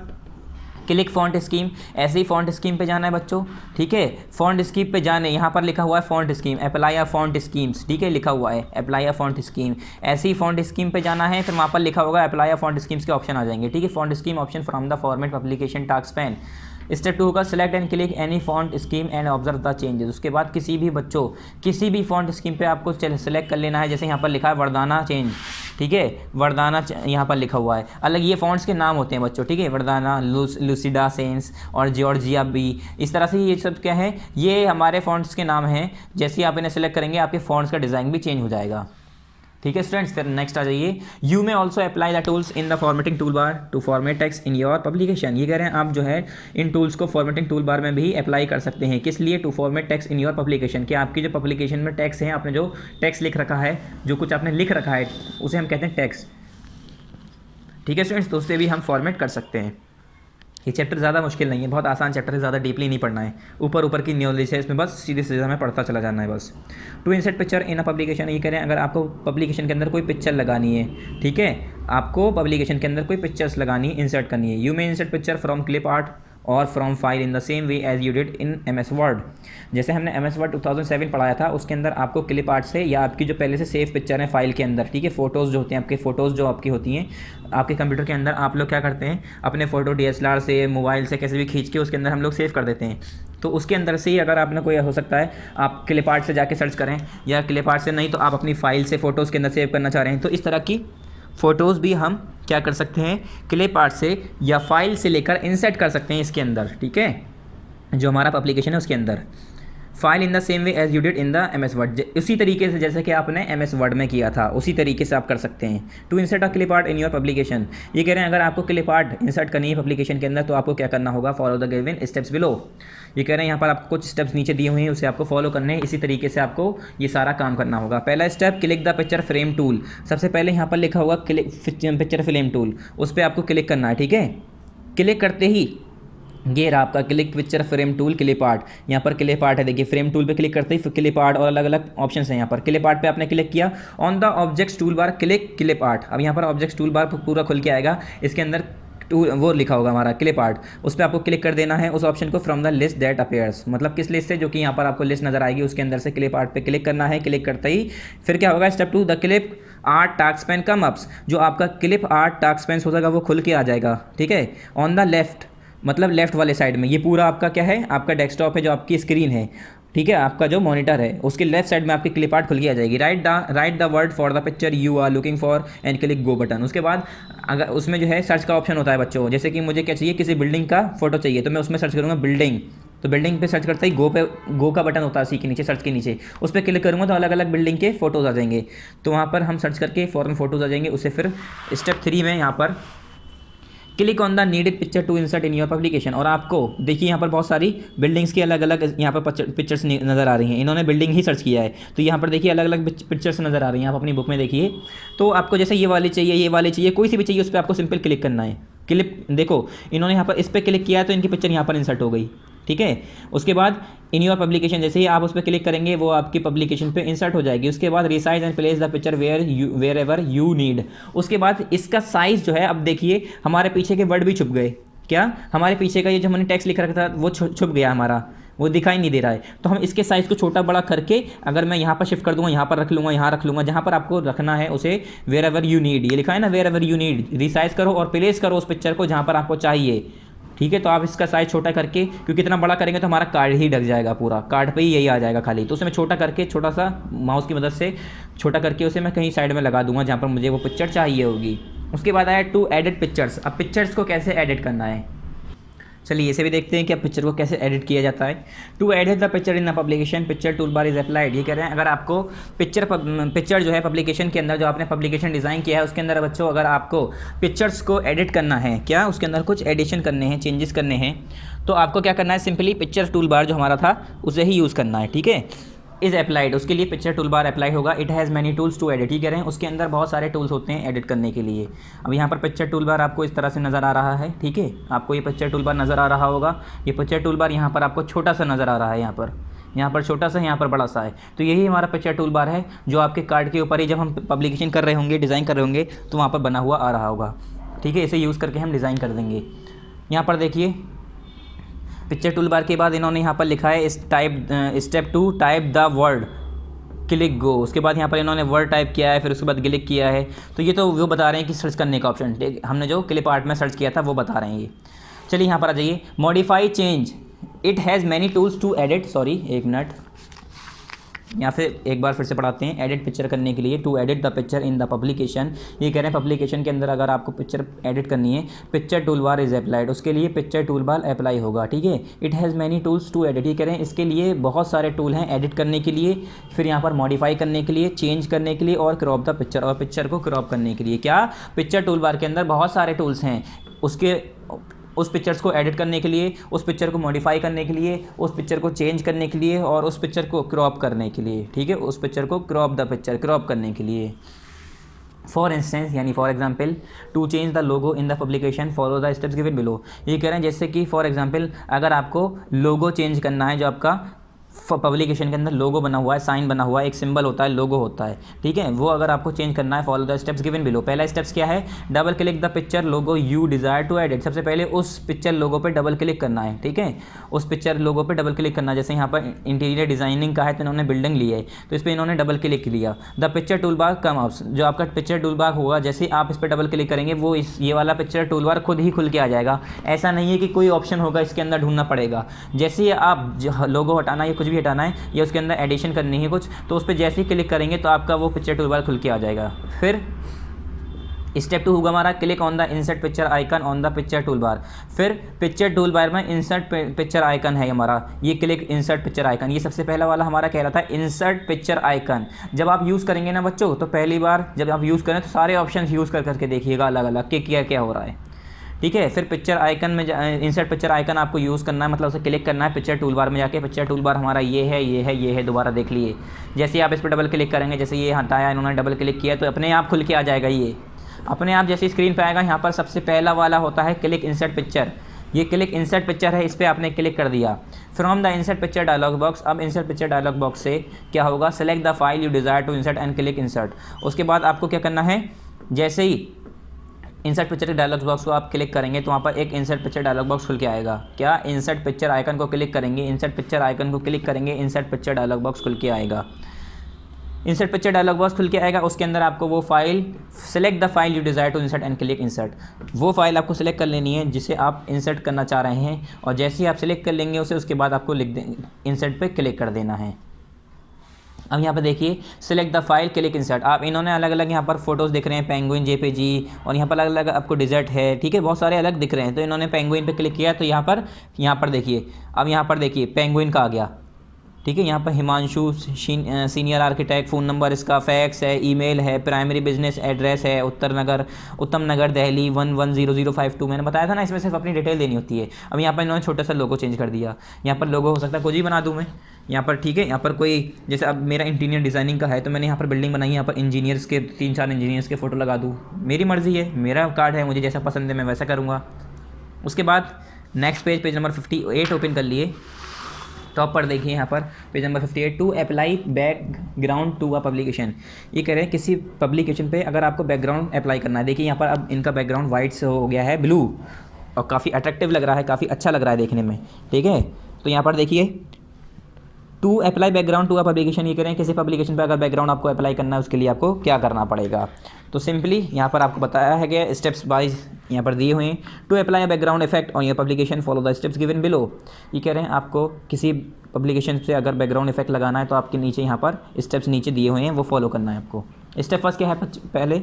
क्लिक फॉन्ट स्कीम। ऐसे ही फॉन्ट स्कीम पे जाना है बच्चों, ठीक है। फॉन्ट स्कीम पे जाने, यहाँ पर लिखा हुआ है font scheme, apply a font schemes, ठीक है, लिखा हुआ है अप्लाई अ फॉन्ट स्कीम। ऐसे ही फॉन्ट स्कीम पे जाना है, फिर वहाँ पर लिखा होगा अप्लाई अ फॉन्ट स्कीम्स के ऑप्शन आ जाएंगे, ठीक है। Font scheme option from the format publication task pan. Step 2 होगा select and click any font scheme and observe the changes. उसके बाद किसी भी फॉन्ट स्कीम पे आपको सेलेक्ट कर लेना है। जैसे यहाँ पर लिखा है वरदाना चेंज, ठीक है, वरदाना यहाँ पर लिखा हुआ है। अलग ये फॉन्ट्स के नाम होते हैं बच्चों, ठीक है, वरदाना, लूसिडा, सेंस और जॉर्जिया बी, इस तरह से ये सब क्या है, ये हमारे फॉन्ट्स के नाम हैं। जैसे ही आप इन्हें सेलेक्ट करेंगे आपके फॉन्ट्स का डिज़ाइन भी चेंज हो जाएगा, ठीक है स्टूडेंट्स। फिर नेक्स्ट आ जाइए, you may also apply the tools in the formatting tool bar to format text in your publication. ये कह रहे हैं आप जो है इन टूल्स को फॉर्मेटिंग टूल बार में भी अप्लाई कर सकते हैं। किस लिए? To format text in your publication, कि आपकी जो पब्लिकेशन में टेक्स्ट है, आपने जो टेक्स्ट लिख रखा है, जो कुछ आपने लिख रखा है उसे हम कहते हैं टेक्स्ट, ठीक है स्टूडेंट्स। तो उससे भी हम फॉर्मेट कर सकते हैं। ये चैप्टर ज़्यादा मुश्किल नहीं है, बहुत आसान चैप्टर है, ज़्यादा डीपली नहीं पढ़ना है, ऊपर की नॉलेज है इसमें, बस सीधे सीधे हमें पढ़ता चला जाना है बस। To insert picture in a publication, ये करें अगर आपको पब्लिकेशन के अंदर कोई पिक्चर लगानी है, ठीक है, आपको पब्लिकेशन के अंदर कोई पिक्चर्स लगानी है, इंसर्ट करनी है। You may insert picture from clip art और from file in the same way as you did in MS Word. जैसे हमने MS वर्ड 2007 पढ़ाया था, उसके अंदर आपको क्लिप आर्ट से या आपकी जो पहले से सेव पिक्चर है फाइल के अंदर, ठीक है, फ़ोटोज़ जो होते हैं आपके, फ़ोटोज़ जो आपकी होती हैं आपके कंप्यूटर के अंदर, आप लोग क्या करते हैं अपने फ़ोटो DSLR से, मोबाइल से कैसे भी खींच के उसके अंदर हम लोग सेव कर देते हैं। तो उसके अंदर से ही अगर आपने कोई, हो सकता है आप क्लिप आर्ट से जाके सर्च करें, या क्लिप आर्ट से नहीं तो आप अपनी फ़ाइल से फ़ोटोज़ के अंदर सेव करना चाह रहे हैं, तो इस तरह की फ़ोटोज़ भी हम क्या कर सकते हैं, क्लिप आर्ट से या फाइल से लेकर इंसर्ट कर सकते हैं इसके अंदर, ठीक है, जो हमारा एप्लीकेशन है उसके अंदर। File in the same way as you did in the MS word, उसी तरीके से जैसे कि आपने MS वर्ड में किया था उसी तरीके से आप कर सकते हैं। To insert a clip art in your publication, ये कह रहे हैं अगर आपको क्लिप आर्ट इंसर्ट करनी है पब्लिकेशन के अंदर तो आपको क्या करना होगा, follow the given steps below. ये कह रहे हैं यहाँ पर आपको कुछ स्टेप्स नीचे दिए हुए हैं, उसे आपको फॉलो करने हैं, इसी तरीके से आपको ये सारा काम करना होगा। पहला step, click the picture frame tool. सबसे पहले यहाँ पर लिखा होगा क्लिक पिक्चर फ्रेम टूल, उस पर आपको क्लिक करना है, ठीक है। क्लिक करते ही ये रहा आपका click picture frame tool clip art, यहाँ पर क्लिप आर्ट है, देखिए फ्रेम टूल पे क्लिक करते ही फिर क्लिप आर्ट और अलग अलग ऑप्शंस हैं। यहाँ पर क्लिप आर्ट पे आपने क्लिक किया, on the objects tool bar click clip art. अब यहाँ पर ऑब्जेक्ट्स टूल बार पूरा खुल के आएगा, इसके अंदर वो लिखा होगा हमारा क्लिप आर्ट, उस पर आपको क्लिक कर देना है उस ऑप्शन को, from the list that appears, मतलब किस लिस्ट से, जो कि यहाँ पर आपको लिस्ट नजर आएगी उसके अंदर से क्लिप आर्ट पे क्लिक करना है। क्लिक करते ही फिर क्या होगा, step 2 the clip art task pane come ups, जो आपका क्लिप आर्ट टास्क पैन हो जाएगा वो खुल के आ जाएगा, ठीक है। ऑन द लेफ्ट, मतलब लेफ्ट वाले साइड में, ये पूरा आपका क्या है, आपका डेस्कटॉप है, जो आपकी स्क्रीन है, ठीक है, आपका जो मॉनिटर है उसके लेफ्ट साइड में आपकी क्लिप आर्ट खुल के आ जाएगी। Write the word for the picture you are looking for and click go button. उसके बाद अगर उसमें जो है सर्च का ऑप्शन होता है बच्चों, जैसे कि मुझे क्या चाहिए, किसी बिल्डिंग का फोटो चाहिए, तो मैं उसमें सर्च करूँगा बिल्डिंग, तो बिल्डिंग पे सर्च करते ही गो का बटन होता है सी के नीचे, सर्च के नीचे, उस पर क्लिक करूँगा तो अलग अलग बिल्डिंग के फोटोज़ आ जाएंगे, तो वहाँ पर हम सर्च करके फ़ौरन फोटोज़ आ जाएंगे। उससे फिर स्टेप 3 में यहाँ पर click on the needed picture to insert in your publication. और आपको देखिए यहाँ पर बहुत सारी बिल्डिंग्स की अलग अलग यहाँ पर पिक्चर्स नज़र आ रही हैं। इन्होंने बिल्डिंग ही सर्च किया है, तो यहाँ पर देखिए अलग अलग पिक्चर्स नज़र आ रही हैं। आप अपनी बुक में देखिए, तो आपको जैसे ये वाली चाहिए, ये वाली चाहिए, कोई सी भी चाहिए, उस पर आपको सिंपल क्लिक करना है। क्लिक देखो, इन्होंने यहाँ पर इस पर क्लिक किया तो इनकी पिक्चर यहाँ पर इंसर्ट हो गई, ठीक है। उसके बाद इन योर पब्लिकेशन, जैसे ही आप उस पर क्लिक करेंगे वो आपकी पब्लिकेशन पे इंसर्ट हो जाएगी। उसके बाद resize and place the picture wherever you need. उसके बाद इसका साइज़ जो है, अब देखिए हमारे पीछे के वर्ड भी छुप गए। क्या, हमारे पीछे का ये जो हमने टेक्स्ट लिख रखा था वो छुप गया हमारा, वो दिखाई नहीं दे रहा है। तो हम इसके साइज़ को छोटा बड़ा करके अगर मैं यहाँ पर शिफ्ट कर दूंगा, यहाँ पर रख लूँगा, यहाँ रख लूँगा, जहाँ पर आपको रखना है उसे वेयर एवर यू नीड, ये लिखा है ना wherever you need, resize करो और प्लेस करो उस पिक्चर को जहाँ पर आपको चाहिए, ठीक है। तो आप इसका साइज़ छोटा करके, क्योंकि इतना बड़ा करेंगे तो हमारा कार्ड ही ढक जाएगा, पूरा कार्ड पे ही यही आ जाएगा खाली, तो उसे मैं छोटा करके, छोटा सा माउस की मदद से छोटा करके उसे मैं कहीं साइड में लगा दूंगा जहाँ पर मुझे वो पिक्चर चाहिए होगी। उसके बाद आया टू एडिट पिक्चर्स। अब पिक्चर्स को कैसे एडिट करना है, चलिए इसे भी देखते हैं कि अब पिक्चर को कैसे एडिट किया जाता है। To edit the picture in the publication picture tool bar is applied. ये कह रहे हैं अगर आपको पिक्चर जो है पब्लिकेशन के अंदर, जो आपने पब्लिकेशन डिज़ाइन किया है उसके अंदर बच्चों, अगर आपको पिक्चर्स को एडिट करना है, क्या उसके अंदर कुछ एडिशन करने हैं, चेंजेस करने हैं, तो आपको क्या करना है, सिंपली पिक्चर टूल बार जो हमारा था उसे ही यूज़ करना है, ठीक है। इज़ अप्लाइड, उसके लिए पिक्चर टूल बार अप्लाई होगा। It has many tools to edit, ये कह रहे हैं उसके अंदर बहुत सारे टूल्स होते हैं एडिट करने के लिए। अब यहाँ पर पिक्चर टूल बार आपको इस तरह से नज़र आ रहा है, ठीक है। आपको ये पिक्चर टूल बार नज़र आ रहा होगा। ये पिक्चर टूल बार यहाँ पर आपको छोटा सा नज़र आ रहा है, यहाँ पर छोटा सा, यहाँ पर बड़ा सा है। तो यही हमारा पिक्चर टूल बार है जो आपके कार्ड के ऊपर ही जब हम पब्लिकेशन कर रहे होंगे, डिज़ाइन कर रहे होंगे, तो वहाँ पर बना हुआ आ रहा होगा, ठीक है। इसे यूज़ करके हम डिज़ाइन कर देंगे। यहाँ पर देखिए पिक्चर टूल बार के बाद इन्होंने यहाँ पर लिखा है step 2 type the word click गो। उसके बाद यहाँ पर इन्होंने वर्ड टाइप किया है, फिर उसके बाद क्लिक किया है। तो ये तो वो बता रहे हैं कि सर्च करने का ऑप्शन, हमने जो क्लिप आर्ट में सर्च किया था वो बता रहे हैं ये। चलिए यहाँ पर आ जाइए, modify change, it has many tools to edit, sorry एक मिनट, यहाँ से एक बार फिर से पढ़ाते हैं। एडिट पिक्चर करने के लिए, to edit the picture in the publication, ये कह रहे हैं पब्लिकेशन के अंदर अगर आपको पिक्चर एडिट करनी है, picture tool bar is applied, उसके लिए पिक्चर टूल बार अप्लाई होगा, ठीक है। It has many tools to edit, ये कह रहे हैं इसके लिए बहुत सारे टूल हैं एडिट करने के लिए, फिर यहाँ पर मॉडिफाई करने के लिए, चेंज करने के लिए, और क्रॉप द पिक्चर, और पिक्चर को क्रॉप करने के लिए। क्या, पिक्चर टूल बार के अंदर बहुत सारे टूल्स हैं, उस पिक्चर्स को एडिट करने के लिए, उस पिक्चर को मॉडिफाई करने के लिए, उस पिक्चर को चेंज करने के लिए, और उस पिक्चर को क्रॉप करने के लिए, ठीक है। उस पिक्चर को क्रॉप द पिक्चर, क्रॉप करने के लिए। फॉर इंस्टेंस, यानी for example, to change the logo in the publication follow the steps given below. ये कह रहे हैं जैसे कि फॉर एग्जाम्पल अगर आपको लोगो चेंज करना है, जो आपका पब्लिकेशन के अंदर लोगो बना हुआ है, साइन बना हुआ है, एक सिंबल होता है, लोगो होता है, ठीक है, वो अगर आपको चेंज करना है, follow the steps given below. पहला स्टेप्स क्या है, double click the picture logo you desire to edit. सबसे पहले उस पिक्चर लोगो पे डबल क्लिक करना है, ठीक है, उस पिक्चर लोगो पे डबल क्लिक करना। जैसे यहाँ पर इंटीरियर डिज़ाइनिंग का है तो इन्होंने बिल्डिंग ली है, तो इस पर इन्होंने डबल क्लिक लिया। The picture tool bar come up, जो आपका पिक्चर टूल बार होगा, जैसे आप इस पर डबल क्लिक करेंगे वो ये वाला पिक्चर टूल बार खुद ही खुल के आ जाएगा। ऐसा नहीं है कि कोई ऑप्शन होगा इसके अंदर ढूंढना पड़ेगा। जैसे आप लोगो हटाना है, कुछ भी हटाना है, या उसके अंदर एडिशन करनी है कुछ, तो उस पर जैसे ही क्लिक करेंगे तो आपका वो पिक्चर टूल बार खुल के आ जाएगा। फिर स्टेप 2 होगा हमारा, click on the insert picture icon on the picture tool bar. फिर पिक्चर टूल बार में इंसर्ट पिक्चर आइकन है हमारा, ये क्लिक इंसर्ट पिक्चर आइकन, ये सबसे पहला वाला हमारा कह रहा था इंसर्ट पिक्चर आइकन। जब आप यूज़ करेंगे ना बच्चों, तो पहली बार जब आप यूज़ करें तो सारे ऑप्शन यूज़ करके देखिएगा अलग अलग कि क्या क्या हो रहा है, ठीक है। फिर पिक्चर आइकन में इंसर्ट पिक्चर आइकन आपको यूज़ करना है, मतलब उसे क्लिक करना है पिक्चर टूल बार में जाके। पिक्चर टूल बार हमारा ये है, ये है, ये है, दोबारा देख लिए। जैसे आप इस पर डबल क्लिक करेंगे, जैसे ये हटाया इन्होंने, डबल क्लिक किया तो अपने आप खुल के आ जाएगा, ये अपने आप जैसे स्क्रीन पे आएगा। यहाँ पर सबसे पहला वाला होता है क्लिक इंसर्ट पिक्चर, ये क्लिक इंसर्ट पिक्चर है, इस पर आपने क्लिक कर दिया। From the insert picture dialog box, अब इंसर्ट पिक्चर डायलॉग बॉक्स से क्या होगा, select the file you desire to insert and click insert. उसके बाद आपको क्या करना है, जैसे ही इंसर्ट पिक्चर के डायलॉग बॉक्स को आप क्लिक करेंगे तो वहाँ पर एक इंसर्ट पिक्चर डायलॉग बॉक्स खुल के आएगा। क्या, इंसर्ट पिक्चर आइकन को क्लिक करेंगे, इंसर्ट पिक्चर आइकन को क्लिक करेंगे, इंसर्ट पिक्चर डायलॉग बॉक्स खुल के आएगा। इंसर्ट पिक्चर डायलॉग बॉक्स खुल के आएगा, उसके अंदर आपको वो file, select the file you desire to insert and click insert, वो फाइल आपको सेलेक्ट कर लेनी है जिसे आप इंसर्ट करना चाह रहे हैं, और जैसे ही आप सेलेक्ट कर लेंगे उसे, उसके बाद आपको लिख दे इंसर्ट पे क्लिक कर देना है। अब यहाँ पर देखिए select the file click insert, आप इन्होंने अलग अलग यहाँ पर फोटोज़ दिख रहे हैं, पेंगुइन, जेपीजी, और यहाँ पर अलग अलग आपको डिजर्ट है, ठीक है, बहुत सारे अलग दिख रहे हैं। तो इन्होंने पेंगुइन पे क्लिक किया तो यहाँ पर देखिए, अब यहाँ पर देखिए पेंगुइन का आ गया, ठीक है। यहाँ पर Himanshu senior architect, phone number इसका, फैक्स है, ईमेल है, प्राइमरी बिजनेस एड्रेस है उत्तम नगर दिल्ली 110052। मैंने बताया था ना, इसमें सिर्फ अपनी डिटेल देनी होती है। अब यहाँ पर इन्होंने छोटा सा लोगो चेंज कर दिया। यहाँ पर लोगो हो सकता है कुछ भी बना दूँ मैं यहाँ पर, ठीक है। यहाँ पर कोई जैसे अब मेरा इंटीरियर डिज़ाइनिंग का है तो मैंने यहाँ पर बिल्डिंग बनाई है, यहाँ पर इंजीनियर्स के 3-4 इंजीनियर्स के फ़ोटो लगा दूँ, मेरी मर्ज़ी है, मेरा कार्ड है, मुझे जैसा पसंद है मैं वैसा करूँगा। उसके बाद नेक्स्ट पेज नंबर 58 ओपन कर लिए। टॉप पर देखिए यहाँ पर page number 58, to apply background to a publication. ये कह रहे हैं किसी पब्लिकेशन पे अगर आपको बैकग्राउंड अप्लाई करना है। देखिए यहाँ पर अब इनका बैकग्राउंड वाइट से हो गया है ब्लू, और काफ़ी अट्रैक्टिव लग रहा है, काफ़ी अच्छा लग रहा है देखने में, ठीक है। तो यहाँ पर देखिए to apply background to a publication, ये करें किसी पब्लिकेशन पे अगर बैकग्राउंड आपको अप्लाई करना है उसके लिए आपको क्या करना पड़ेगा। तो सिंपली यहाँ पर आपको बताया है कि स्टेप्स वाइज यहाँ पर दिए हुए हैं। To apply a background effect on your publication follow the steps given below. ये कह रहे हैं आपको किसी पब्लिकेशन से अगर बैकग्राउंड इफेक्ट लगाना है तो आपके नीचे यहाँ पर स्टेप्स नीचे दिए हुए हैं, वो फॉलो करना है आपको। स्टेप फर्स्ट क्या है, पहले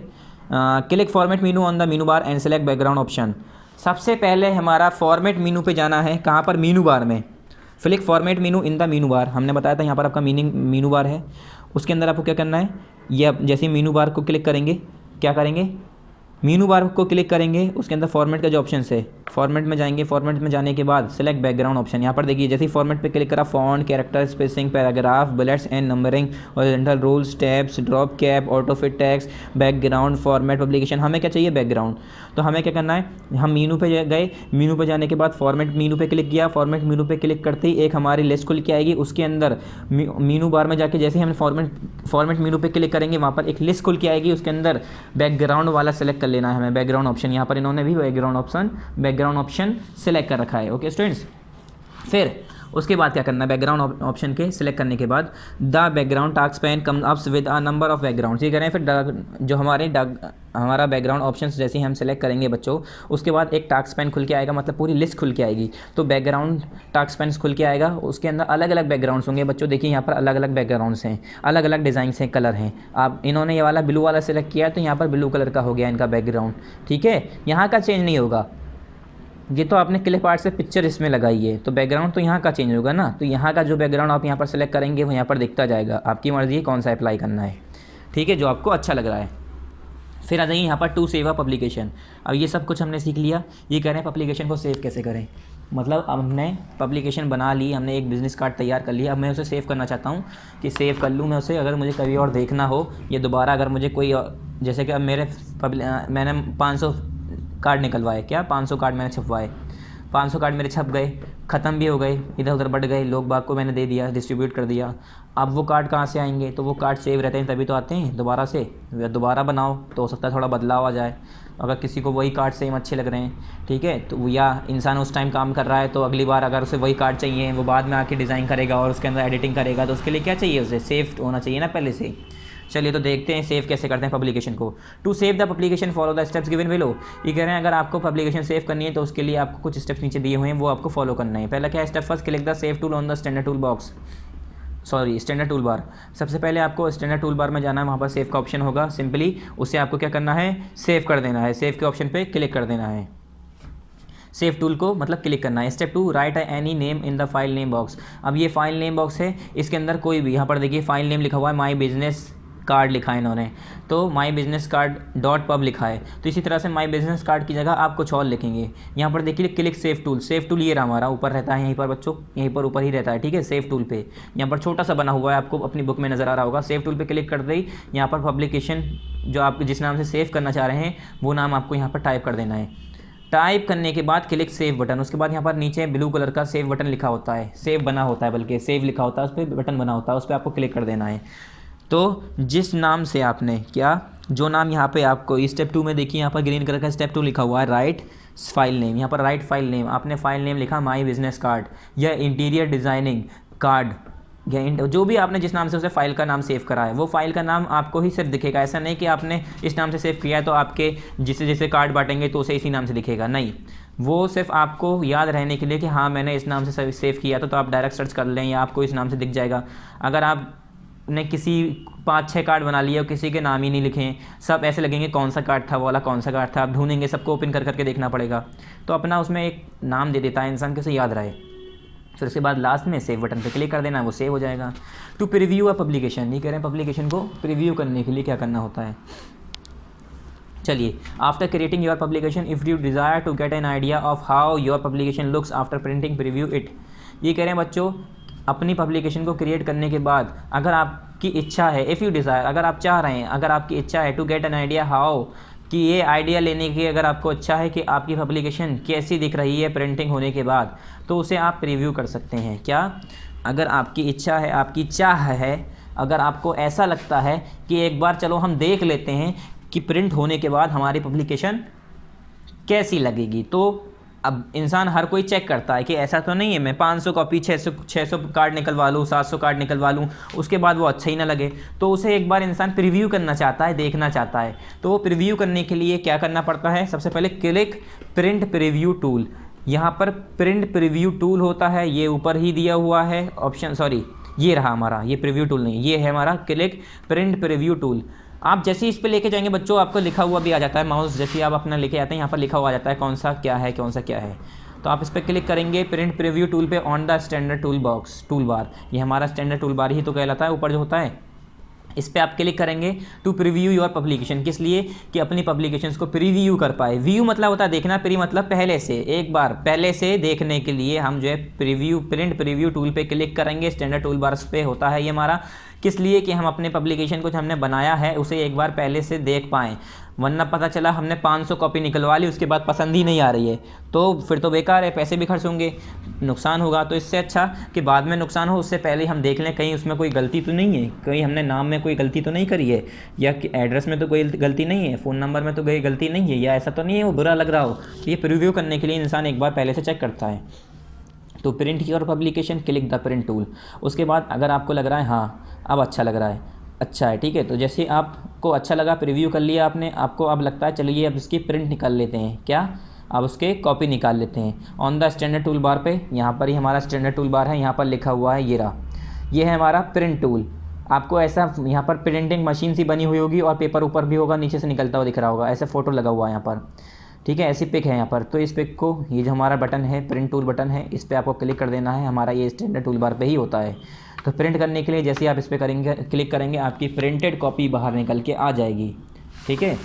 click format Meenu on the menu bar and select background option. सबसे पहले हमारा फॉर्मेट मीनू पे जाना है, कहाँ पर, मीनू बार में। Click format menu in the menu bar, हमने बताया था यहाँ पर आपका मीनिंग मीनू बार है, उसके अंदर आपको क्या करना है, ये आप जैसे मीनू बार को क्लिक करेंगे, क्या करेंगे, मीनू बार को क्लिक करेंगे, उसके अंदर फॉर्मेट का जो ऑप्शन है, फॉर्मेट में जाएंगे। फॉर्मेट में जाने के बाद सिलेक्ट बैकग्राउंड ऑप्शन, यहाँ पर देखिए जैसे ही फॉर्मेट पे क्लिक करा, font, character spacing, paragraph, bullets and numbering, horizontal rules, tabs, drop cap, auto fit text, background, format, publication. हमें क्या चाहिए, बैकग्राउंड। तो हमें क्या करना है, हम मीनू पे गए, मीनू पे जाने के बाद फॉर्मेट मीनू पे क्लिक किया। फॉर्मेट मीनू पे क्लिक करते ही एक हमारी लिस्ट खुल के आएगी, उसके अंदर मीनू बार में जाके जैसे ही हम फॉर्मेट मीनू पे क्लिक करेंगे वहाँ पर एक लिस्ट खुल के आएगी, उसके अंदर बैकग्राउंड वाला सेलेक्ट कर लेना है हमें, बैकग्राउंड ऑप्शन। यहाँ पर इन्होंने भी बैकग्राउंड ऑप्शन सेलेक्ट कर रखा है। ओके स्टूडेंट्स, फिर उसके बाद क्या करना है, बैकग्राउंड ऑप्शन के सिलेक्ट करने के बाद the background task pane come ups with a number of background. ये करें फिर जो हमारा बैकग्राउंड ऑप्शन जैसे ही हम सेलेक्ट करेंगे बच्चों, उसके बाद एक टास्क पैन खुल के आएगा, मतलब पूरी लिस्ट खुल के आएगी। तो बैकग्राउंड टास्क पैन खुल के आएगा, उसके अंदर अलग अलग बैकग्राउंड्स होंगे बच्चों। देखिए यहाँ पर अलग अलग बैकग्राउंड्स हैं, अलग अलग डिज़ाइन हैं, कलर हैं। आप इन्होंने ये वाला ब्लू वाला सेलेक्ट किया तो यहाँ पर ब्लू कलर का हो गया इनका बैकग्राउंड, ठीक है। यहाँ का चेंज नहीं होगा, ये तो आपने क्लिप आर्ट से पिक्चर इसमें लगाई है तो बैकग्राउंड तो यहाँ का चेंज होगा ना। तो यहाँ का जो बैकग्राउंड आप यहाँ पर सेलेक्ट करेंगे वो यहाँ पर दिखता जाएगा, आपकी मर्ज़ी है कौन सा अप्लाई करना है, ठीक है, जो आपको अच्छा लग रहा है। फिर आ जाइए यहाँ पर टू सेव अ पब्लिकेशन। अब ये सब कुछ हमने सीख लिया। ये कह रहे हैं पब्लिकेशन को सेव कैसे करें, मतलब अब हमने पब्लिकेशन बना ली, हमने एक बिज़नेस कार्ड तैयार कर लिया, अब मैं उसे सेव करना चाहता हूँ कि सेव कर लूँ मैं उसे, अगर मुझे कभी और देखना हो या दोबारा अगर मुझे कोई, जैसे कि अब मैंने 500 कार्ड निकलवाए, क्या 500 कार्ड मैंने छपवाए, 500 कार्ड मेरे छप गए, ख़त्म भी हो गए, इधर उधर बढ़ गए, लोग बाग को मैंने दे दिया, डिस्ट्रीब्यूट कर दिया। अब वो कार्ड कहाँ से आएंगे, तो वो कार्ड सेव रहते हैं तभी तो आते हैं दोबारा से, या दोबारा बनाओ तो हो सकता है थोड़ा बदलाव आ जाए। अगर किसी को वही कार्ड सेम अच्छे लग रहे हैं, ठीक है, तो या इंसान उस टाइम काम कर रहा है तो अगली बार अगर उसे वही कार्ड चाहिए, वो बाद में आके डिज़ाइन करेगा और उसके अंदर एडिटिंग करेगा, तो उसके लिए क्या चाहिए, उसे सेव होना चाहिए ना पहले से। चलिए तो देखते हैं सेव कैसे करते हैं पब्लिकेशन को। To save the publication follow the steps given below. ये कह रहे हैं अगर आपको पब्लिकेशन सेव करनी है तो उसके लिए आपको कुछ स्टेप्स नीचे दिए हुए हैं, वो आपको फॉलो करना है। पहला क्या है, step first, click the save tool on the standard tool bar. सबसे पहले आपको स्टैंडर्ड टूल बार में जाना है, वहाँ पर सेव का ऑप्शन होगा, सिंपली उसे आपको क्या करना है, सेव कर देना है, सेव के ऑप्शन पर क्लिक कर देना है, सेव टूल को मतलब क्लिक करना है। Step 2, right any name in the file name box. अब ये फाइल नेम बॉक्स है, इसके अंदर कोई भी, यहाँ पर देखिए फाइल नेम लिखा हुआ है, माई बिजनेस कार्ड लिखा है इन्होंने, तो my business card dot pub लिखा है, तो इसी तरह से माई बिजनेस कार्ड की जगह आप कुछ और लिखेंगे। यहाँ पर देखिए क्लिक सेव टूल ये रहा हमारा, ऊपर रहता है यहीं पर बच्चों, यहीं पर ऊपर ही रहता है, ठीक है। सेव टूल पे यहाँ पर छोटा सा बना हुआ है, आपको अपनी बुक में नज़र आ रहा होगा। सेव टूल पे क्लिक कर दे, यहाँ पर पब्लिकेशन जो आप जिस नाम से सेव करना चाह रहे हैं वो नाम आपको यहाँ पर टाइप कर देना है। टाइप करने के बाद क्लिक सेव बटन, उसके बाद यहाँ पर नीचे ब्लू कलर का सेव बटन लिखा होता है, सेव बना होता है, बल्कि सेव लिखा होता है, उस पर बटन बना होता है, उस पर आपको क्लिक कर देना है। तो जिस नाम से आपने क्या, जो नाम यहाँ पे आपको स्टेप 2 में देखिए यहाँ पर ग्रीन कलर का स्टेप 2 लिखा हुआ है, राइट फाइल नेम, यहाँ पर राइट फाइल नेम, आपने फाइल नेम लिखा माई बिजनेस कार्ड या इंटीरियर डिज़ाइनिंग कार्ड या जो भी आपने जिस नाम से उसे फाइल का नाम सेव करा है, वो फाइल का नाम आपको ही सिर्फ दिखेगा। ऐसा नहीं कि आपने इस नाम से सेव किया है तो आपके जिसे जैसे कार्ड बांटेंगे तो उसे इसी नाम से दिखेगा, नहीं, वो सिर्फ आपको याद रहने के लिए कि हाँ मैंने इस नाम से सेव किया था, तो आप डायरेक्ट सर्च कर लें या आपको इस नाम से दिख जाएगा। अगर आपने किसी 5-6 कार्ड बना लिए और किसी के नाम ही नहीं लिखे, सब ऐसे लगेंगे कौन सा कार्ड था, वो वाला कौन सा कार्ड था, आप ढूंढेंगे, सबको ओपन कर करके देखना पड़ेगा। तो अपना उसमें एक नाम दे देता है इंसान कि उसे याद रहे। फिर उसके बाद लास्ट में सेव बटन पे क्लिक कर देना, वो सेव हो जाएगा। टू प्रीव्यू अ पब्लिकेशन, ये कह रहे हैं पब्लिकेशन को प्रीव्यू करने के लिए क्या करना होता है। चलिए, after creating your publication if you desire to get an idea of how your publication looks after printing preview it, ये कह रहे हैं बच्चों अपनी पब्लिकेशन को क्रिएट करने के बाद अगर आपकी इच्छा है, इफ़ यू डिज़ायर, अगर आप चाह रहे हैं, अगर आपकी इच्छा है to get an idea how, कि ये आइडिया लेने की अगर आपको अच्छा है कि आपकी पब्लिकेशन कैसी दिख रही है प्रिंटिंग होने के बाद, तो उसे आप प्रीव्यू कर सकते हैं। क्या, अगर आपकी इच्छा है, आपकी चाह है, अगर आपको ऐसा लगता है कि एक बार चलो हम देख लेते हैं कि प्रिंट होने के बाद हमारी पब्लिकेशन कैसी लगेगी, तो अब इंसान हर कोई चेक करता है कि ऐसा तो नहीं है मैं 500 कॉपी 600 कार्ड निकलवा लूँ, 700 कार्ड निकलवा लूँ, उसके बाद वो अच्छा ही ना लगे, तो उसे एक बार इंसान प्रीव्यू करना चाहता है, देखना चाहता है। तो वो प्रीव्यू करने के लिए क्या करना पड़ता है, सबसे पहले क्लिक प्रिंट प्रीव्यू टूल, यहाँ पर प्रिंट प्रीव्यू टूल होता है, ये ऊपर ही दिया हुआ है ऑप्शन, सॉरी ये रहा हमारा, ये प्रीव्यू टूल नहीं, ये है हमारा क्लिक प्रिंट प्रीव्यू टूल। आप जैसे ही इस पर लेके जाएंगे बच्चों, आपको लिखा हुआ भी आ जाता है, माउस जैसे ही आप अपना लेके आते हैं यहाँ पर लिखा हुआ आ जाता है कौन सा क्या है, कौन सा क्या है। तो आप इस पर क्लिक करेंगे प्रिंट प्रीव्यू टूल पे on the standard tool box tool bar, ये हमारा स्टैंडर्ड टूल बार ही तो कहलाता है ऊपर जो होता है, इस पर आप क्लिक करेंगे टू प्रीव्यू योर पब्लिकेशन, किस लिए कि अपनी पब्लिकेशंस को प्रीव्यू कर पाए। व्यू मतलब होता है देखना, प्री मतलब पहले से, एक बार पहले से देखने के लिए हम जो है प्रीव्यू प्रिंट प्रीव्यू टूल पे क्लिक करेंगे, स्टैंडर्ड टूल बार पे होता है ये हमारा, किस लिए कि हम अपने पब्लिकेशन को जो हमने बनाया है उसे एक बार पहले से देख पाएँ, वरना पता चला हमने 500 कॉपी निकलवा ली उसके बाद पसंद ही नहीं आ रही है तो फिर तो बेकार है, पैसे भी खर्च होंगे, नुकसान होगा। तो इससे अच्छा कि बाद में नुकसान हो उससे पहले हम देख लें कहीं उसमें कोई गलती तो नहीं है, कहीं हमने नाम में कोई गलती तो नहीं करी है, या एड्रेस में तो कोई गलती नहीं है, फ़ोन नंबर में तो कोई गलती नहीं है, या ऐसा तो नहीं है वो बुरा लग रहा हो। तो ये प्रीव्यू करने के लिए इंसान एक बार पहले से चेक करता है। तो print your publication, click the print tool. उसके बाद अगर आपको लग रहा है हाँ अब अच्छा लग रहा है, अच्छा है, ठीक है, तो जैसे आपको अच्छा लगा, प्रीव्यू कर लिया आपने, आपको अब लगता है चलिए अब इसकी प्रिंट निकाल लेते हैं, क्या अब उसके कॉपी निकाल लेते हैं। On the standard tool bar पे, यहाँ पर ही हमारा स्टैंडर्ड टूल बार है, यहाँ पर लिखा हुआ है ये रहा, ये है हमारा प्रिंट टूल। आपको ऐसा यहाँ पर प्रिंटिंग मशीन सी बनी हुई होगी और पेपर ऊपर भी होगा, नीचे से निकलता हुआ दिख रहा होगा, ऐसे फ़ोटो लगा हुआ है यहाँ पर, ठीक है, ऐसी पिक है यहाँ पर। तो इस पिक को, ये जो हमारा बटन है प्रिंट टूल बटन है, इस पर आपको क्लिक कर देना है, हमारा ये स्टैंडर्ड टूल बार पे ही होता है। तो प्रिंट करने के लिए जैसे आप इस पर करेंगे, क्लिक करेंगे, आपकी प्रिंटेड कॉपी बाहर निकल के आ जाएगी, ठीक है।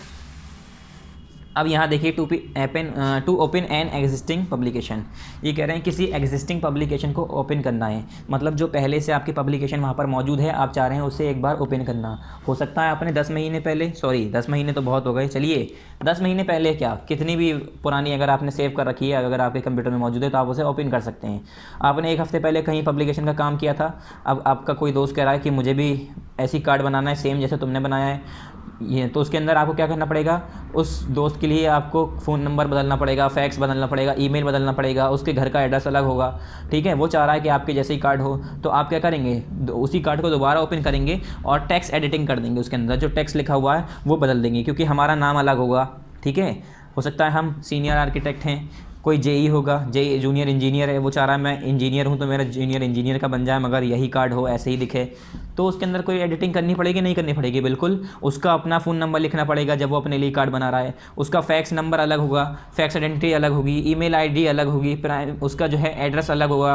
अब यहाँ देखिए to open an existing publication, ये कह रहे हैं किसी एग्जिस्टिंग पब्लिकेशन को ओपन करना है, मतलब जो पहले से आपकी पब्लिकेशन वहाँ पर मौजूद है, आप चाह रहे हैं उसे एक बार ओपन करना। हो सकता है आपने 10 महीने पहले, सॉरी 10 महीने तो बहुत हो गए, चलिए 10 महीने पहले क्या कितनी भी पुरानी अगर आपने सेव कर रखी है, अगर आपके कंप्यूटर में मौजूद है तो आप उसे ओपन कर सकते हैं। आपने एक हफ़्ते पहले कहीं पब्लिकेशन का काम किया था, अब आपका कोई दोस्त कह रहा है कि मुझे भी ऐसी कार्ड बनाना है सेम जैसे तुमने बनाया है ये, तो उसके अंदर आपको क्या करना पड़ेगा, उस दोस्त के लिए आपको फ़ोन नंबर बदलना पड़ेगा, फैक्स बदलना पड़ेगा, ईमेल बदलना पड़ेगा, उसके घर का एड्रेस अलग होगा, ठीक है। वो चाह रहा है कि आपके जैसे ही कार्ड हो, तो आप क्या करेंगे, उसी कार्ड को दोबारा ओपन करेंगे और टेक्स्ट एडिटिंग कर देंगे, उसके अंदर जो टेक्स्ट लिखा हुआ है वो बदल देंगे, क्योंकि हमारा नाम अलग होगा, ठीक है। हो सकता है हम सीनियर आर्किटेक्ट हैं, कोई जेई होगा, जेई जूनियर इंजीनियर है, वो चाह रहा है मैं इंजीनियर हूँ तो मेरा जूनियर इंजीनियर का बन जाए, मगर यही कार्ड हो, ऐसे ही दिखे, तो उसके अंदर कोई एडिटिंग करनी पड़ेगी, नहीं करनी पड़ेगी, बिल्कुल उसका अपना फ़ोन नंबर लिखना पड़ेगा जब वो अपने लिए कार्ड बना रहा है, उसका फैक्स नंबर अलग होगा, फैक्स आइडेंटिटी अलग होगी, ईमेल आईडी अलग होगी, उसका जो है एड्रेस अलग होगा।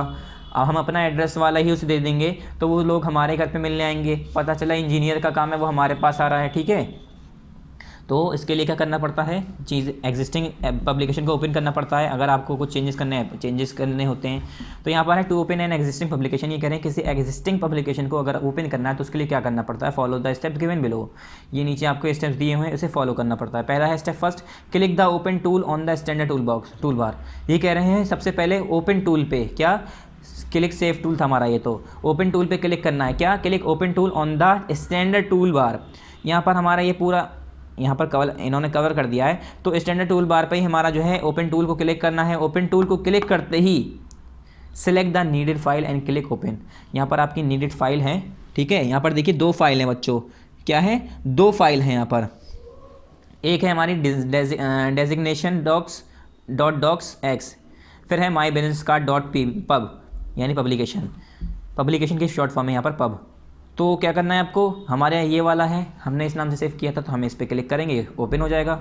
अब हम अपना एड्रेस वाला ही उसे दे देंगे तो वो लोग हमारे घर पे मिलने आएंगे, पता चला इंजीनियर का काम है वो हमारे पास आ रहा है, ठीक है। तो इसके लिए क्या करना पड़ता है, चीज़ एग्जिस्टिंग पब्लिकेशन को ओपन करना पड़ता है। अगर आपको कुछ चेंजेस करने होते हैं तो यहाँ पर है to open an existing publication, ये कह रहे हैं किसी एग्जिस्टिंग पब्लिकेशन को अगर ओपन करना है तो उसके लिए क्या करना पड़ता है, follow the steps given below, ये नीचे आपको स्टेप्स दिए हुए हैं, इसे फॉलो करना पड़ता है। पहला है step first, click the open tool on the standard tool bar, ये कह रहे हैं सबसे पहले ओपन टूल पे, क्या क्लिक सेव टूल था हमारा, ये तो ओपन टूल पे क्लिक करना है, क्या click open tool on the standard tool bar. यहाँ पर हमारा ये पूरा यहाँ पर इन्होंने कवर कर दिया है, तो स्टैंडर्ड टूल बार पे ही हमारा जो है ओपन टूल को क्लिक करना है। ओपन टूल को क्लिक करते ही select the needed file and click open, यहाँ पर आपकी नीडेड फाइल है, ठीक है। यहाँ पर देखिए 2 फाइल हैं बच्चों, क्या है 2 फाइल हैं यहाँ पर, एक है हमारी डेजिग्नेशन डॉक्स एक्स, फिर है my business card dot pub, यानी पब्लिकेशन की शॉर्ट फॉर्म है यहाँ पर पब। तो क्या करना है आपको, हमारे यहाँ ये वाला है, हमने इस नाम से सेव किया था तो हम इस पर क्लिक करेंगे, ओपन हो जाएगा।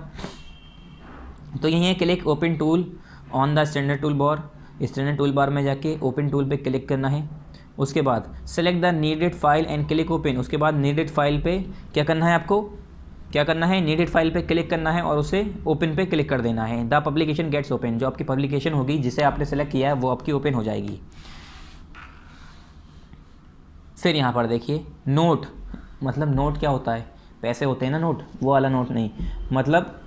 तो यही है click open tool on the standard tool bar, इस तरह टूल बार में जाके ओपन टूल पे क्लिक करना है। उसके बाद select the needed file and click open. उसके बाद नीडेड फाइल पे क्या करना है, आपको क्या करना है, नीडेड फाइल पे क्लिक करना है और उसे ओपन पे क्लिक कर देना है। द पब्लिकेशन गेट्स ओपन, जो आपकी पब्लिकेशन होगी जिसे आपने सेलेक्ट किया है वो आपकी ओपन हो जाएगी। फिर यहाँ पर देखिए नोट, मतलब नोट क्या होता है, पैसे होते हैं ना नोट, वो वाला नोट नहीं, मतलब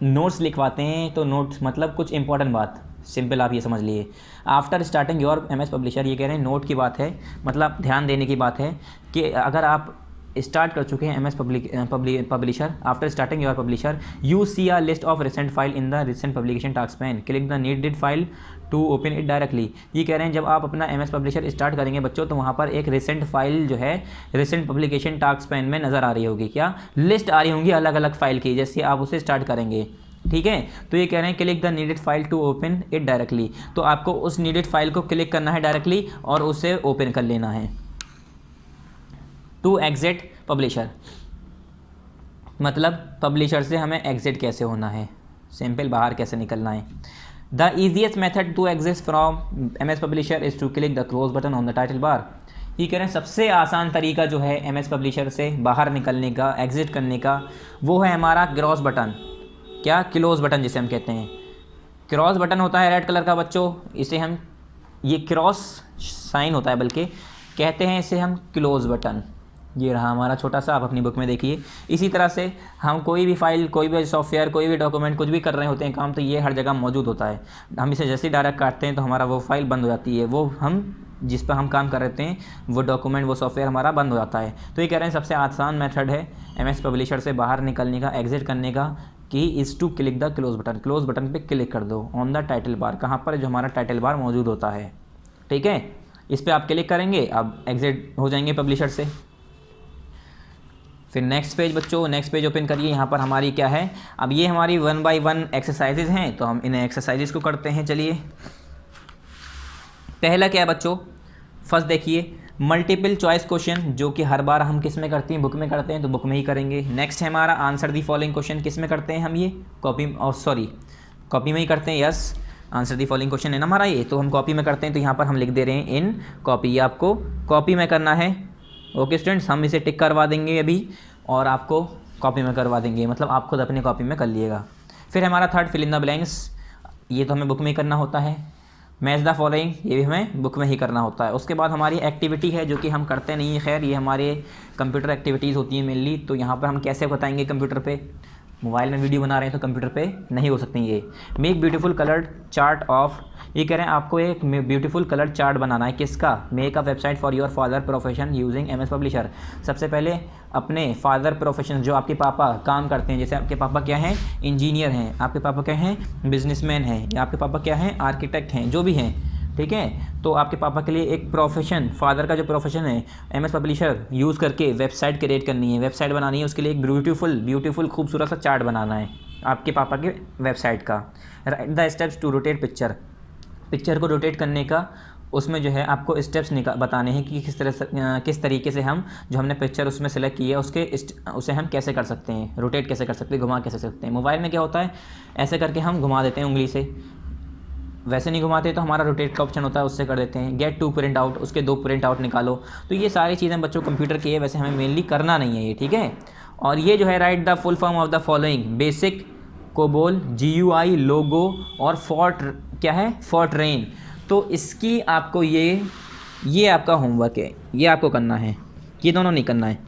नोट्स लिखवाते हैं तो नोट्स मतलब कुछ इंपॉर्टेंट बात, सिंपल आप ये समझ लिए। After starting your MS publisher, ये कह रहे हैं नोट की बात है, मतलब ध्यान देने की बात है कि अगर आप स्टार्ट कर चुके हैं MS Publisher, after starting your Publisher you see a list of recent file in the recent publication task pane, click the needed file to open it directly. ये कह रहे हैं जब आप अपना एमएस पब्लिशर स्टार्ट करेंगे बच्चों तो वहाँ पर एक रिसेंट फाइल जो है रिसेंट पब्लिकेशन टास्क पैन में नज़र आ रही होगी, क्या लिस्ट आ रही होंगी अलग अलग फाइल की, जैसे आप उसे स्टार्ट करेंगे। ठीक है, तो ये कह रहे हैं click the needed file to open it directly, तो आपको उस नीडेड फाइल को क्लिक करना है डायरेक्टली और उसे ओपन कर लेना है। टू एग्जिट पब्लिशर, मतलब पब्लिशर से हमें एग्जिट कैसे होना है, सिंपल बाहर कैसे निकलना है। The easiest method to exit from MS Publisher is to click the close button on the title bar. ये कह रहे हैं सबसे आसान तरीका जो है एमएस पब्लिशर से बाहर निकलने का, एग्जिट करने का, वो है हमारा क्रॉस बटन। क्या, क्लोज बटन जिसे हम कहते हैं। क्रॉस बटन होता है रेड कलर का बच्चों, इसे हम, ये क्रॉस साइन होता है बल्कि, कहते हैं इसे हम क्लोज बटन। ये रहा हमारा छोटा सा, आप अपनी बुक में देखिए। इसी तरह से हम कोई भी फाइल, कोई भी सॉफ्टवेयर, कोई भी डॉक्यूमेंट, कुछ भी कर रहे होते हैं काम, तो ये हर जगह मौजूद होता है। हम इसे जैसे डायरेक्ट काटते हैं तो हमारा वो फाइल बंद हो जाती है, वो हम जिस पर हम काम कर रहे हैं वो डॉक्यूमेंट, वो सॉफ्टवेयर हमारा बंद हो जाता है। तो ये कह रहे हैं सबसे आसान मेथड है एमएस पब्लिशर से बाहर निकलने का, एग्जिट करने का, कि is to click the close button. Close button पे क्लिक कर दो ऑन द टाइटल बार, कहाँ पर, जो हमारा टाइटल बार मौजूद होता है। ठीक है, इस पर आप क्लिक करेंगे, अब एग्जिट हो जाएंगे पब्लिशर से। फिर नेक्स्ट पेज बच्चों, नेक्स्ट पेज ओपन करिए। यहाँ पर हमारी क्या है, अब ये हमारी 1 बाय 1 एक्सरसाइजेज हैं, तो हम इन एक्सरसाइजेज को करते हैं। चलिए, पहला क्या है बच्चों, फर्स्ट देखिए मल्टीपल चॉइस क्वेश्चन, जो कि हर बार हम किस में करते हैं, बुक में करते हैं, तो बुक में ही करेंगे। नेक्स्ट है हमारा आंसर दी फॉलोइंग क्वेश्चन, किस में करते हैं हम, ये कॉपी, और सॉरी कॉपी में ही करते हैं। Yes, answer the following question है ना हमारा ये, तो हम कॉपी में करते हैं, तो यहाँ पर हम लिख दे रहे हैं इन कॉपी, ये आपको कॉपी में करना है। ओके स्टूडेंट्स, हम इसे टिक करवा देंगे अभी और आपको कॉपी में करवा देंगे, मतलब आप खुद अपनी कॉपी में कर लिएगा। फिर हमारा third fill in the blanks, ये तो हमें बुक में ही करना होता है। मैच द फॉलोइंग, ये भी हमें बुक में ही करना होता है। उसके बाद हमारी एक्टिविटी है जो कि हम करते नहीं है, खैर ये हमारे कंप्यूटर एक्टिविटीज़ होती हैं मेनली, तो यहाँ पर हम कैसे बताएंगे कंप्यूटर पे, मोबाइल में वीडियो बना रहे हैं तो कंप्यूटर पे नहीं हो सकती ये। Make beautiful coloured chart of, ये कह रहे हैं आपको एक ब्यूटीफुल कलर्ड चार्ट बनाना है, किसका, make a website for your father profession using MS publisher. सबसे पहले अपने फादर प्रोफेशन, जो आपके पापा काम करते हैं, जैसे आपके पापा क्या हैं, इंजीनियर हैं, आपके पापा क्या हैं, बिजनेसमैन हैं, या आपके पापा क्या हैं, आर्किटेक्ट हैं, जो भी हैं, ठीक है। तो आपके पापा के लिए एक प्रोफेशन, फादर का जो प्रोफेशन है, एमएस पब्लिशर यूज़ करके वेबसाइट क्रिएट करनी है, वेबसाइट बनानी है, उसके लिए एक ब्यूटीफुल खूबसूरत सा चार्ट बनाना है आपके पापा के वेबसाइट का। Write the steps to rotate picture, picture को रोटेट करने का उसमें जो है आपको स्टेप्स बताने हैं कि किस तरीके से हम जो हमने पिक्चर उसमें सेलेक्ट की है उसे हम कैसे कर सकते हैं, रोटेट कैसे कर सकते हैं, घुमा कैसे सकते हैं। मोबाइल में क्या होता है, ऐसे करके हम घुमा देते हैं उंगली से, वैसे नहीं घुमाते तो हमारा रोटेट का ऑप्शन होता है, उससे कर देते हैं। गेट 2 प्रिंट आउट, उसके 2 प्रिंट आउट निकालो। तो ये सारी चीज़ें बच्चों कंप्यूटर की है, वैसे हमें मेनली करना नहीं है ये, ठीक है। और ये जो है right the full form of the following, basic, COBOL, GUI, लोगो और क्या है, फॉर्ट्रेन। तो इसकी आपको ये आपका होमवर्क है, ये आपको करना है, ये दोनों नहीं करना है।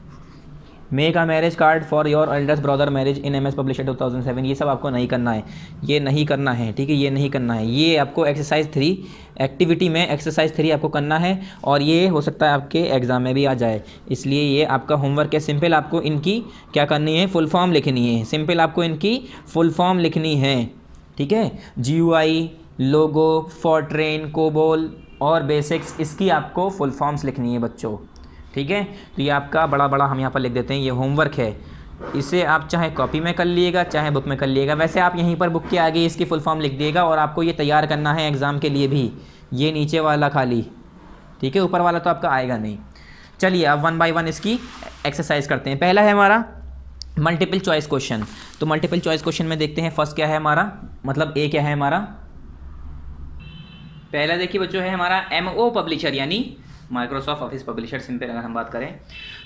Make a marriage card for your eldest brother marriage in MS publisher 2007, ये सब आपको नहीं करना है, ये नहीं करना है, ठीक है, ये नहीं करना है। ये आपको एक्सरसाइज 3 एक्टिविटी में एक्सरसाइज 3 आपको करना है, और ये हो सकता है आपके एग्ज़ाम में भी आ जाए, इसलिए ये आपका होमवर्क है। सिंपल आपको इनकी क्या करनी है, फुल फॉर्म लिखनी है, सिंपल आपको इनकी फुल फॉर्म लिखनी है, ठीक है। GUI, लोगो, फॉर्ट्रेन, कोबोल और बेसिक्स, इसकी आपको फुल फॉर्म्स लिखनी है बच्चों, ठीक है। तो ये आपका बड़ा हम यहाँ पर लिख देते हैं, ये होमवर्क है। इसे आप चाहे कॉपी में कर लिएगा, चाहे बुक में कर लिएगा, वैसे आप यहीं पर बुक के आगे इसकी फुल फॉर्म लिख दिएगा, और आपको ये तैयार करना है एग्ज़ाम के लिए भी, ये नीचे वाला खाली, ठीक है, ऊपर वाला तो आपका आएगा नहीं। चलिए अब 1 बाय 1 इसकी एक्सरसाइज करते हैं। पहला है हमारा मल्टीपल चॉइस क्वेश्चन, तो मल्टीपल चॉइस क्वेश्चन में देखते हैं फर्स्ट क्या है हमारा, मतलब ए क्या है हमारा, पहला देखिए बच्चों है हमारा एमओ पब्लिशर यानी माइक्रोसॉफ्ट ऑफिस पब्लिशर सिंपल अगर हम बात करें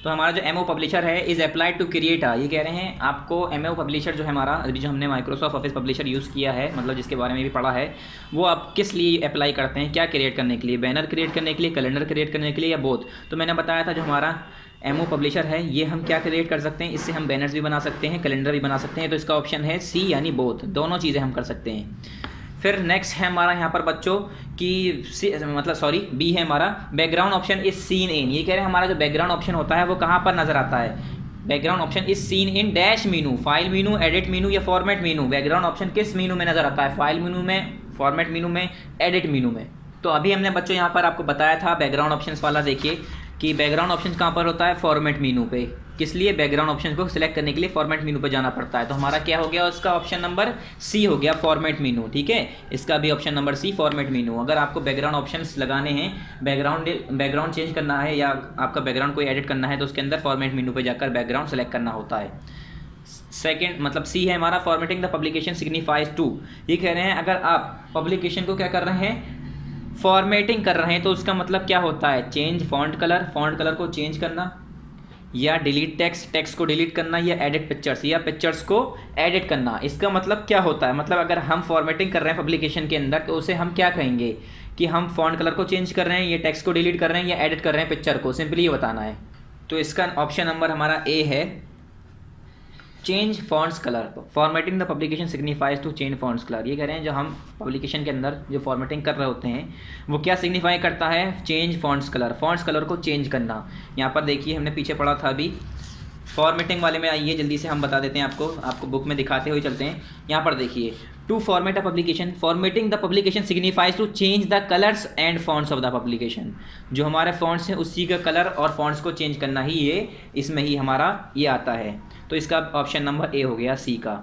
तो हमारा जो एमओ पब्लिशर है इज़ अप्लाइड टू क्रिएट ये कह रहे हैं आपको एमओ पब्लिशर जो है हमारा अभी जो हमने माइक्रोसॉफ्ट ऑफिस पब्लिशर यूज़ किया है मतलब जिसके बारे में भी पढ़ा है वो आप किस लिए अप्लाई करते हैं, क्या क्रिएट करने के लिए, बैनर क्रिएट करने के लिए, कैलेंडर क्रिएट करने के लिए या बोथ। तो मैंने बताया था जो हमारा एमओ पब्लिशर है ये हम क्या क्रिएट कर सकते हैं, इससे हम बैनर्स भी बना सकते हैं, कैलेंडर भी बना सकते हैं। तो इसका ऑप्शन है सी यानी बोथ, दोनों चीज़ें हम कर सकते हैं। फिर नेक्स्ट है हमारा यहाँ पर बच्चों की बी है हमारा background option is seen in. ये कह रहे हैं हमारा जो बैकग्राउंड ऑप्शन होता है वो कहाँ पर नज़र आता है। Background option is seen in dash Meenu, file Meenu, edit Meenu या फॉर्मेट मीनू। बैकग्राउंड ऑप्शन किस मीनू में नज़र आता है, फाइल मीनू में, फॉर्मेट मीनू में, एडिट मीनू में। तो अभी हमने बच्चों यहाँ पर आपको बताया था बैकग्राउंड ऑप्शंस वाला, देखिए कि बैकग्राउंड ऑप्शन कहाँ पर होता है, फॉर्मेट मीनू पे। किस लिए, बैकग्राउंड ऑप्शन को सिलेक्ट करने के लिए फॉर्मेट मीनू पे जाना पड़ता है। तो हमारा क्या हो गया, उसका ऑप्शन नंबर सी हो गया, फॉर्मेट मीनू। ठीक है, इसका भी option number C, format menu. अगर आपको बैकग्राउंड ऑप्शंस लगाने हैं, बैकग्राउंड चेंज करना है या आपका बैकग्राउंड कोई एडिट करना है तो उसके अंदर फॉर्मेट मीनू पे जाकर बैकग्राउंड सेलेक्ट करना होता है। सेकेंड मतलब सी है हमारा formatting the publication signifies to. ये कह रहे हैं अगर आप पब्लिकेशन को क्या कर रहे हैं, फॉर्मेटिंग कर रहे हैं तो उसका मतलब क्या होता है, चेंज फॉन्ट कलर को चेंज करना, या डिलीट टेक्स्ट को डिलीट करना, या एडिट पिक्चर्स या पिक्चर्स को एडिट करना। इसका मतलब क्या होता है, मतलब अगर हम फॉर्मेटिंग कर रहे हैं पब्लिकेशन के अंदर तो उसे हम क्या कहेंगे कि हम फॉन्ट कलर को चेंज कर रहे हैं, ये टेक्स्ट को डिलीट कर रहे हैं या एडिट कर रहे हैं पिक्चर को, सिंपली ये बताना है। तो इसका ऑप्शन नंबर हमारा ए है, change fonts colour. Formatting the publication signifies to change fonts colour. ये कह रहे हैं जो हम पब्लिकेशन के अंदर जो फॉर्मेटिंग कर रहे होते हैं वो क्या सिग्निफाई करता है, चेंज फॉन्ट्स कलर को चेंज करना। यहाँ पर देखिए हमने पीछे पढ़ा था अभी फॉर्मेटिंग वाले में, आइए जल्दी से हम बता देते हैं आपको बुक में दिखाते हुए चलते हैं। यहाँ पर देखिए to format a publication, formatting the publication signifies to change the colours and fonts of the publication. जो हमारे फॉन्ट्स हैं उसी का कलर और फॉन्ट्स को चेंज करना ही ये इसमें ही हमारा ये आता है। तो इसका ऑप्शन नंबर ए हो गया सी का।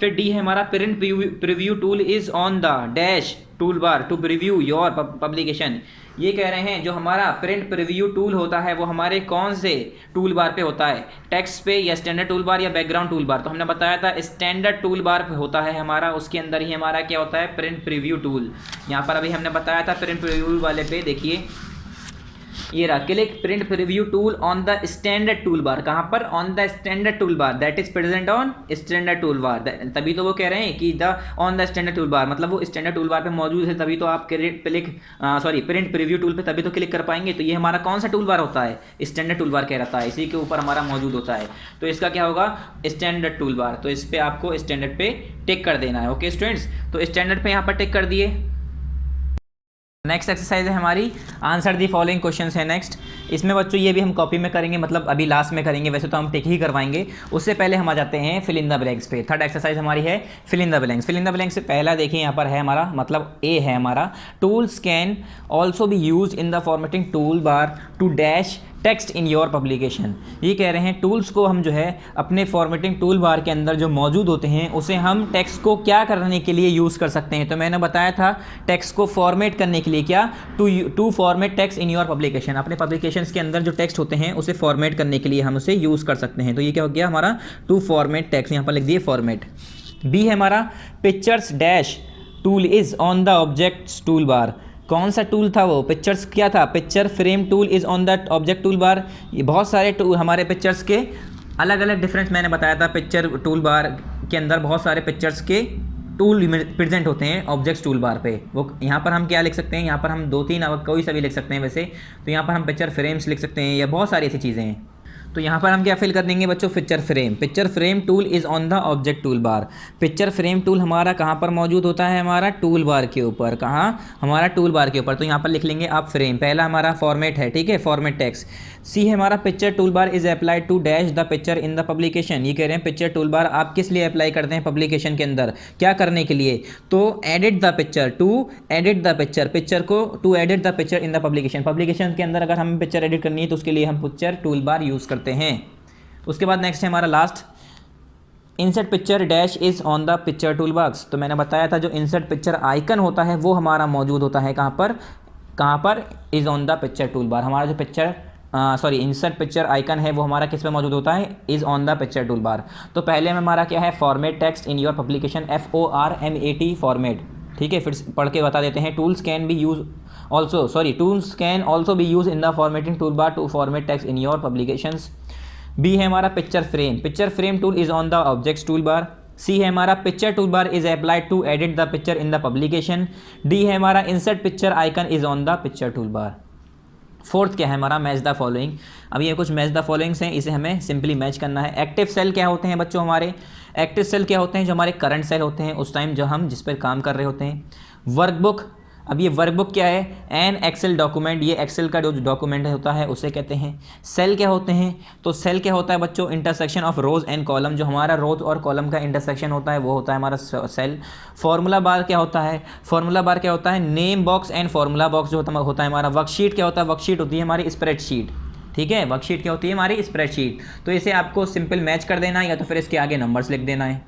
फिर डी है हमारा print preview tool is on the dash tool bar to preview your publication. ये कह रहे हैं जो हमारा प्रिंट प्रीव्यू टूल होता है वो हमारे कौन से टूल बार पे होता है, टेक्स्ट पे या स्टैंडर्ड टूल बार या बैकग्राउंड टूल बार। तो हमने बताया था स्टैंडर्ड टूल बार पे होता है हमारा, उसके अंदर ही हमारा क्या होता है, प्रिंट प्रीव्यू टूल। यहाँ पर अभी हमने बताया था प्रिंट प्रीव्यू वाले पे, देखिए ये रहा, click print preview tool on the standard tool bar. कहाँ पर, on the standard tool bar, that is present on standard tool bar. तभी तो वो कह रहे हैं कि the on the standard tool bar, मतलब वो स्टैंडर्ड टूल बार पे मौजूद है, तभी तो आप प्रिंट प्रीव्यू टूल पे तभी तो क्लिक कर पाएंगे। तो ये हमारा कौन सा टूल बार होता है, स्टैंडर्ड टूल बार कह रहा था, इसी के ऊपर हमारा मौजूद होता है। तो इसका क्या होगा, स्टैंडर्ड टूल बार। तो इस पर आपको स्टैंडर्ड पे टिक कर देना है। ओके स्टूडेंट्स, तो स्टैंडर्ड पे यहाँ पर टिक कर दिए। नेक्स्ट एक्सरसाइज है हमारी आंसर दी फॉलोइंग क्वेश्चंस है नेक्स्ट। इसमें बच्चों ये भी हम कॉपी में करेंगे, मतलब अभी लास्ट में करेंगे, वैसे तो हम टिक ही करवाएंगे। उससे पहले हम आ जाते हैं फिल इन द ब्लैंक्स पे। थर्ड एक्सरसाइज हमारी है fill in the blanks. Fill in the blanks से पहला देखिए यहाँ पर है हमारा, मतलब ए है हमारा, tools can also be use in the formatting tool bar to dash text in your publication. ये कह रहे हैं टूल्स को हम जो है अपने फॉर्मेटिंग टूल बार के अंदर जो मौजूद होते हैं उसे हम टेक्स्ट को क्या करने के लिए यूज़ कर सकते हैं। तो मैंने बताया था टेक्स्ट को फॉर्मेट करने के लिए, क्या, to format text in your publication. अपने पब्लिकेशंस के अंदर जो टेक्स्ट होते हैं उसे फॉर्मेट करने के लिए हम उसे यूज़ कर सकते हैं। तो ये क्या हो गया हमारा, टू फॉर्मेट टेक्स्ट, यहाँ पर लिख दिए फॉर्मेट। बी है हमारा pictures dash tool is on the objects tool बार। कौन सा टूल था वो, पिक्चर्स क्या था, picture frame tool is on the object tool bar. ये बहुत सारे हमारे पिक्चर्स के अलग अलग डिफरेंस मैंने बताया था। पिक्चर टूल बार के अंदर बहुत सारे पिक्चर्स के टूल प्रेजेंट होते हैं ऑब्जेक्ट्स टूल बार पे। वो यहाँ पर हम क्या लिख सकते हैं, यहाँ पर हम 2-3 कोई सा भी लिख सकते हैं वैसे। तो यहाँ पर हम पिक्चर फ्रेम्स लिख सकते हैं या बहुत सारी ऐसी चीज़ें हैं। तो यहाँ पर हम क्या फिल कर देंगे बच्चों, picture frame tool is on the object tool bar. Picture frame tool हमारा कहाँ पर मौजूद होता है, हमारा टूल बार के ऊपर। कहाँ, हमारा टूल बार के ऊपर। तो यहाँ पर लिख लेंगे आप फ्रेम, पहला हमारा फॉर्मेट है, ठीक है, फॉर्मेट टेक्स्ट। सी है हमारा picture tool bar is applied to dash the picture in the publication. ये कह रहे हैं पिक्चर टूल बार आप किस लिए अप्लाई करते हैं पब्लिकेशन के अंदर, क्या करने के लिए। तो edit the picture, to edit the picture, picture को to edit the picture in the publication. Publication के अंदर अगर हमें पिक्चर एडिट करनी है तो उसके लिए हम पिक्चर टूल बार यूज़ करते हैं। उसके बाद नेक्स्ट है हमारा last, insert picture dash is on the picture tool box. तो मैंने बताया था जो इंसर्ट पिक्चर आइकन होता है वो हमारा मौजूद होता है कहाँ पर is on the picture tool bar. हमारा जो इंसर्ट पिक्चर आइकन है वो हमारा किस पे मौजूद होता है, is on the picture tool bar. तो पहले में हमारा क्या है, format text in your publication, FORMAT format. ठीक है, फिर पढ़ के बता देते हैं। Tools can be use tools can also be use in the formatting tool bar to format text in your publications. B है हमारा picture frame tool is on the objects tool bar. C है हमारा picture tool bar is applied to edit the picture in the publication. D है हमारा insert picture icon is on the picture tool bar. Fourth क्या है हमारा, match the following. अब ये कुछ मैच द फॉलोइंग्स हैं, इसे हमें सिंपली मैच करना है। एक्टिव सेल क्या होते हैं बच्चों हमारे, एक्टिव सेल क्या होते हैं, जो हमारे करंट सेल होते हैं उस टाइम जो हम जिस पर काम कर रहे होते हैं। वर्कबुक, अब ये वर्कबुक क्या है, एन एक्सेल डॉक्यूमेंट, ये एक्सेल का जो डॉक्यूमेंट होता है उसे कहते हैं। सेल क्या होते हैं, तो सेल क्या होता है बच्चों, intersection of rows and column, जो हमारा रोज और कॉलम का इंटरसेक्शन होता है वो होता है हमारा सेल। फॉर्मूला बार क्या होता है, फॉर्मूला बार क्या होता है, name box and formula box जो होता है हमारा। वर्कशीट क्या होता है, वर्कशीट होती है हमारी स्प्रेडशीट, ठीक है, वर्कशीट क्या होती है हमारी स्प्रेडशीट। तो इसे आपको सिंपल मैच कर देना है या तो फिर इसके आगे नंबर्स लिख देना है।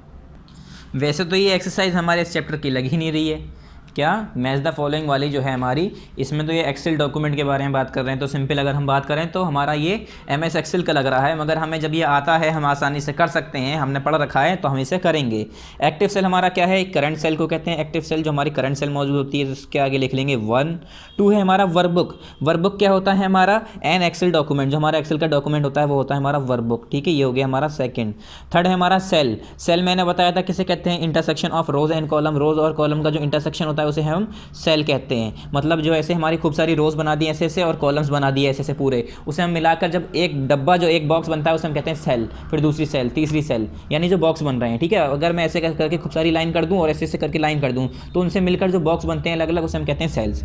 वैसे तो ये एक्सरसाइज हमारे इस चैप्टर की लग ही नहीं रही है, क्या मैच द फॉलोइंग वाली जो है हमारी, इसमें तो ये एक्सेल डॉक्यूमेंट के बारे में बात कर रहे हैं, तो सिंपल अगर हम बात करें तो हमारा ये एमएस एक्सेल का लग रहा है, मगर हमें जब ये आता है हम आसानी से कर सकते हैं, हमने पढ़ रखा है तो हम इसे करेंगे। एक्टिव सेल हमारा क्या है, करंट सेल को कहते हैं एक्टिव सेल, जो हमारी करंट सेल मौजूद होती है उसके आगे लिख लेंगे 1। 2 है हमारा वर्कबुक, वर्कबुक क्या होता है हमारा, एन एक्सेल डॉक्यूमेंट, जो हमारा एक्सेल का डॉक्यूमेंट होता है वो होता है हमारा वर्कबुक, ठीक है, ये हो गया हमारा सेकंड। थर्ड है हमारा सेल, सेल मैंने बताया था किसे कहते हैं, intersection of rows and column, rows और कॉलम का जो इंटरसेक्शन होता है उसे हम सेल कहते हैं। मतलब जो ऐसे हमारी खूब सारी रोज बना दी ऐसे ऐसे और कॉलम्स बना दिए ऐसे ऐसे पूरे, उसे हम मिलाकर जब एक डब्बा जो एक बॉक्स बनता है उसे हम कहते हैं सेल, फिर दूसरी सेल, तीसरी सेल, यानी जो बॉक्स बन रहे हैं, ठीक है। अगर मैं ऐसे करके खूब सारी लाइन कर दूं और ऐसे ऐसे करके लाइन कर दूं तो उनसे मिलकर जो बॉक्स बनते हैं अलग अलग, उसे हम कहते हैं सेल्स।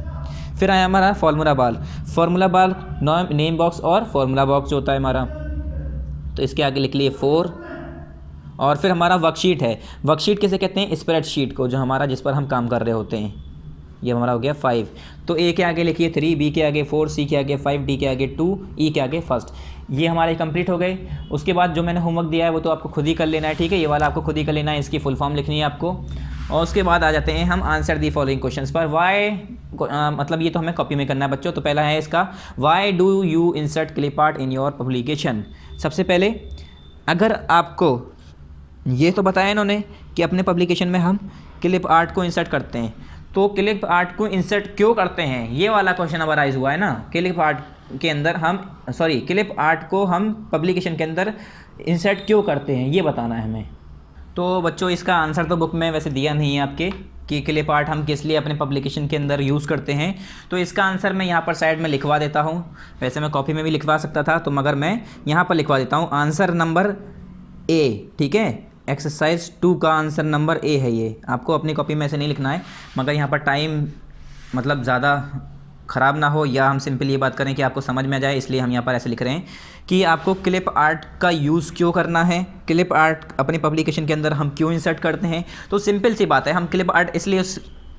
फिर आया हमारा formula bar, formula bar name box और फॉर्मूला बॉक्स जो होता है हमारा, तो इसके आगे लिख लिए 4। और फिर हमारा वर्कशीट है, वर्कशीट किसे कहते हैं, स्प्रेडशीट को, जो हमारा जिस पर हम काम कर रहे होते हैं, ये हमारा हो गया 5। तो ए के आगे लिखिए 3, बी के आगे 4, सी के आगे 5, डी के आगे 2, ई के आगे 1। ये हमारे कंप्लीट हो गए। उसके बाद जो मैंने होमवर्क दिया है वो तो आपको खुद ही कर लेना है, ठीक है, ये वाला आपको खुद ही कर लेना है, इसकी फुल फॉर्म लिखनी है आपको। और उसके बाद आ जाते हैं हम आंसर दी फॉलोइंग क्वेश्चंस पर। वाई मतलब ये तो हमें कॉपी में करना है बच्चों। तो पहला है इसका, why do you insert clip art in your publication. सबसे पहले अगर आपको ये तो बताया इन्होंने कि अपने पब्लिकेशन में हम क्लिप आर्ट को इंसर्ट करते हैं, तो क्लिप आर्ट को इंसर्ट क्यों करते हैं, ये वाला क्वेश्चन अब राइज हुआ है ना। क्लिप आर्ट के अंदर हम क्लिप आर्ट को हम पब्लिकेशन के अंदर इंसर्ट क्यों करते हैं, ये बताना है हमें। तो बच्चों इसका आंसर तो बुक में वैसे दिया नहीं है आपके कि क्लिप आर्ट हम किस लिए अपने पब्लिकेशन के अंदर यूज़ करते हैं। तो इसका आंसर मैं यहाँ पर साइड में लिखवा देता हूँ, वैसे मैं कॉपी में भी लिखवा सकता था, तो मगर मैं यहाँ पर लिखवा देता हूँ आंसर नंबर ए, ठीक है। एक्सरसाइज 2 का आंसर नंबर ए है ये, आपको अपनी कॉपी में ऐसे नहीं लिखना है, मगर यहाँ पर टाइम मतलब ज़्यादा ख़राब ना हो, या हम सिंपल ये बात करें कि आपको समझ में आ जाए, इसलिए हम यहाँ पर ऐसे लिख रहे हैं कि आपको क्लिप आर्ट का यूज़ क्यों करना है, क्लिप आर्ट अपनी पब्लिकेशन के अंदर हम क्यों इंसर्ट करते हैं। तो सिंपल सी बात है, हम क्लिप आर्ट इसलिए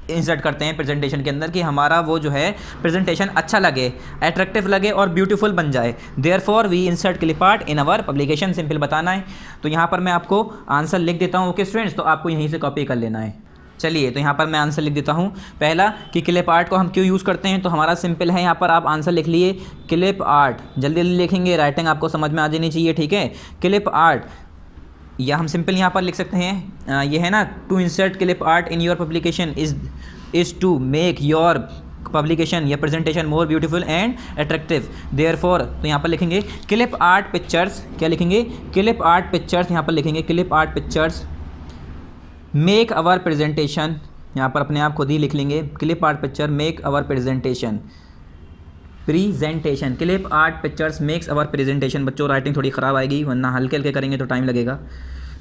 इंसर्ट करते हैं प्रेजेंटेशन के अंदर कि हमारा वो जो है प्रेजेंटेशन अच्छा लगे, अट्रैक्टिव लगे और ब्यूटीफुल बन जाए। Therefore we insert clip art in our publication, simple बताना है। तो यहाँ पर मैं आपको आंसर लिख देता हूँ, ओके स्टूडेंट्स, तो आपको यहीं से कॉपी कर लेना है। चलिए तो यहाँ पर मैं आंसर लिख देता हूँ। पहला कि क्लिप आर्ट को हम क्यों यूज़ करते हैं, तो हमारा सिंपल है, यहाँ पर आप आंसर लिख लिए क्लिप आर्ट, जल्दी जल्दी लिखेंगे, राइटिंग आपको समझ में आ जानी चाहिए, ठीक है। क्लिप आर्ट, या हम सिंपल यहाँ पर लिख सकते हैं, ये है ना, to insert clip art in your publication is to make your publication या presentation more beautiful and attractive. Therefore, तो यहाँ पर लिखेंगे क्लिप आर्ट पिक्चर्स, क्या लिखेंगे, क्लिप आर्ट पिक्चर्स, यहाँ पर लिखेंगे clip art pictures make our presentation, यहाँ पर अपने आप खुद ही लिख लेंगे, clip art picture make our presentation, clip art pictures makes our presentation. बच्चों राइटिंग थोड़ी ख़राब आएगी, वरना हल्के हल्के करेंगे तो टाइम लगेगा।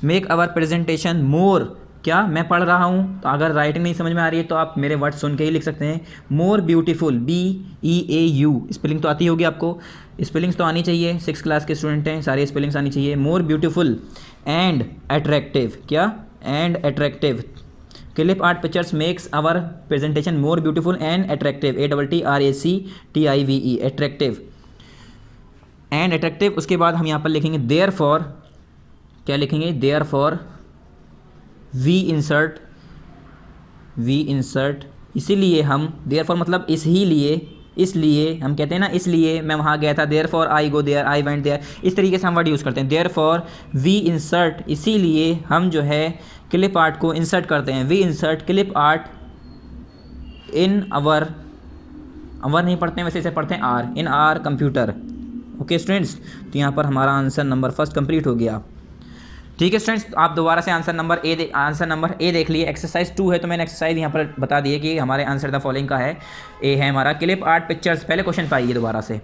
मेक आवर प्रेजेंटेशन मोर, क्या मैं पढ़ रहा हूँ, तो अगर राइटिंग नहीं समझ में आ रही है तो आप मेरे वर्ड सुन के ही लिख सकते हैं। मोर ब्यूटीफुल, BEAU, स्पेलिंग तो आती होगी आपको, स्पेलिंग्स तो आनी चाहिए, 6 क्लास के स्टूडेंट हैं, सारी स्पेलिंग्स आनी चाहिए। मोर ब्यूटीफुल एंड अट्रैक्टिव, क्या, and attractive, clip art pictures makes our presentation more beautiful and attractive, ATTRACTIVE, attractive and attractive. उसके बाद हम यहाँ पर लिखेंगे देयरफॉर, क्या लिखेंगे, देयरफॉर वी इंसर्ट, इसीलिए हम, देयरफॉर मतलब इसलिए हम कहते हैं ना, इसलिए मैं वहाँ गया था, therefore I go there, I went there, इस तरीके से हम वर्ड यूज़ करते हैं। देयरफॉर वी इंसर्ट, इसीलिए हम जो है क्लिप आर्ट को इंसर्ट करते हैं। We insert clip art in our नहीं पढ़ते हैं वैसे, इसे पढ़ते हैं our, in our computer. Okay students, तो यहाँ पर हमारा आंसर नंबर फर्स्ट कंप्लीट हो गया। ठीक है स्टूडेंट्स, आप दोबारा से आंसर नंबर ए देख लिए। एक्सरसाइज 2 है तो मैंने एक्सरसाइज यहाँ पर बता दी है कि हमारे आंसर द फॉलोइंग का है। ए है हमारा क्लिप आर्ट पिक्चर्स। पहले क्वेश्चन पाइए दोबारा से,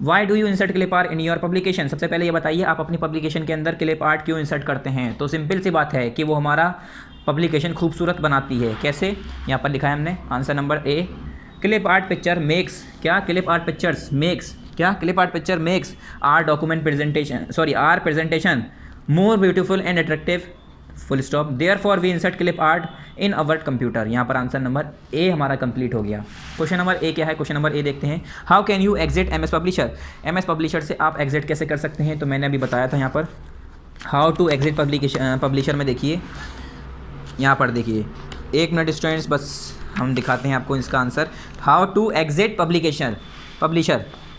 why do you insert clip art in your publication. सबसे पहले ये बताइए आप अपनी पब्लिकेशन के अंदर क्लिप आर्ट क्यों इंसर्ट करते हैं। तो सिंपल सी बात है कि वो हमारा पब्लिकेशन खूबसूरत बनाती है। कैसे, यहाँ पर लिखा है हमने answer number A, clip art picture makes, क्या क्लिप आर्ट पिक्चर्स मेक्स, क्या clip art picture makes our document presentation, sorry our presentation more beautiful and attractive, full stop, therefore we insert clip art in our computer. यहाँ पर answer number ए हमारा complete हो गया। Question number A क्या है, question number A देखते हैं। How can you exit M S Publisher. M S Publisher से आप एग्जिट कैसे कर सकते हैं, तो मैंने अभी बताया था यहाँ पर हाउ टू एग्जिट पब्लिशर में। देखिए यहाँ पर देखिए, एक मिनट स्टूडेंट्स, बस हम दिखाते हैं आपको इसका answer. How to exit Publisher,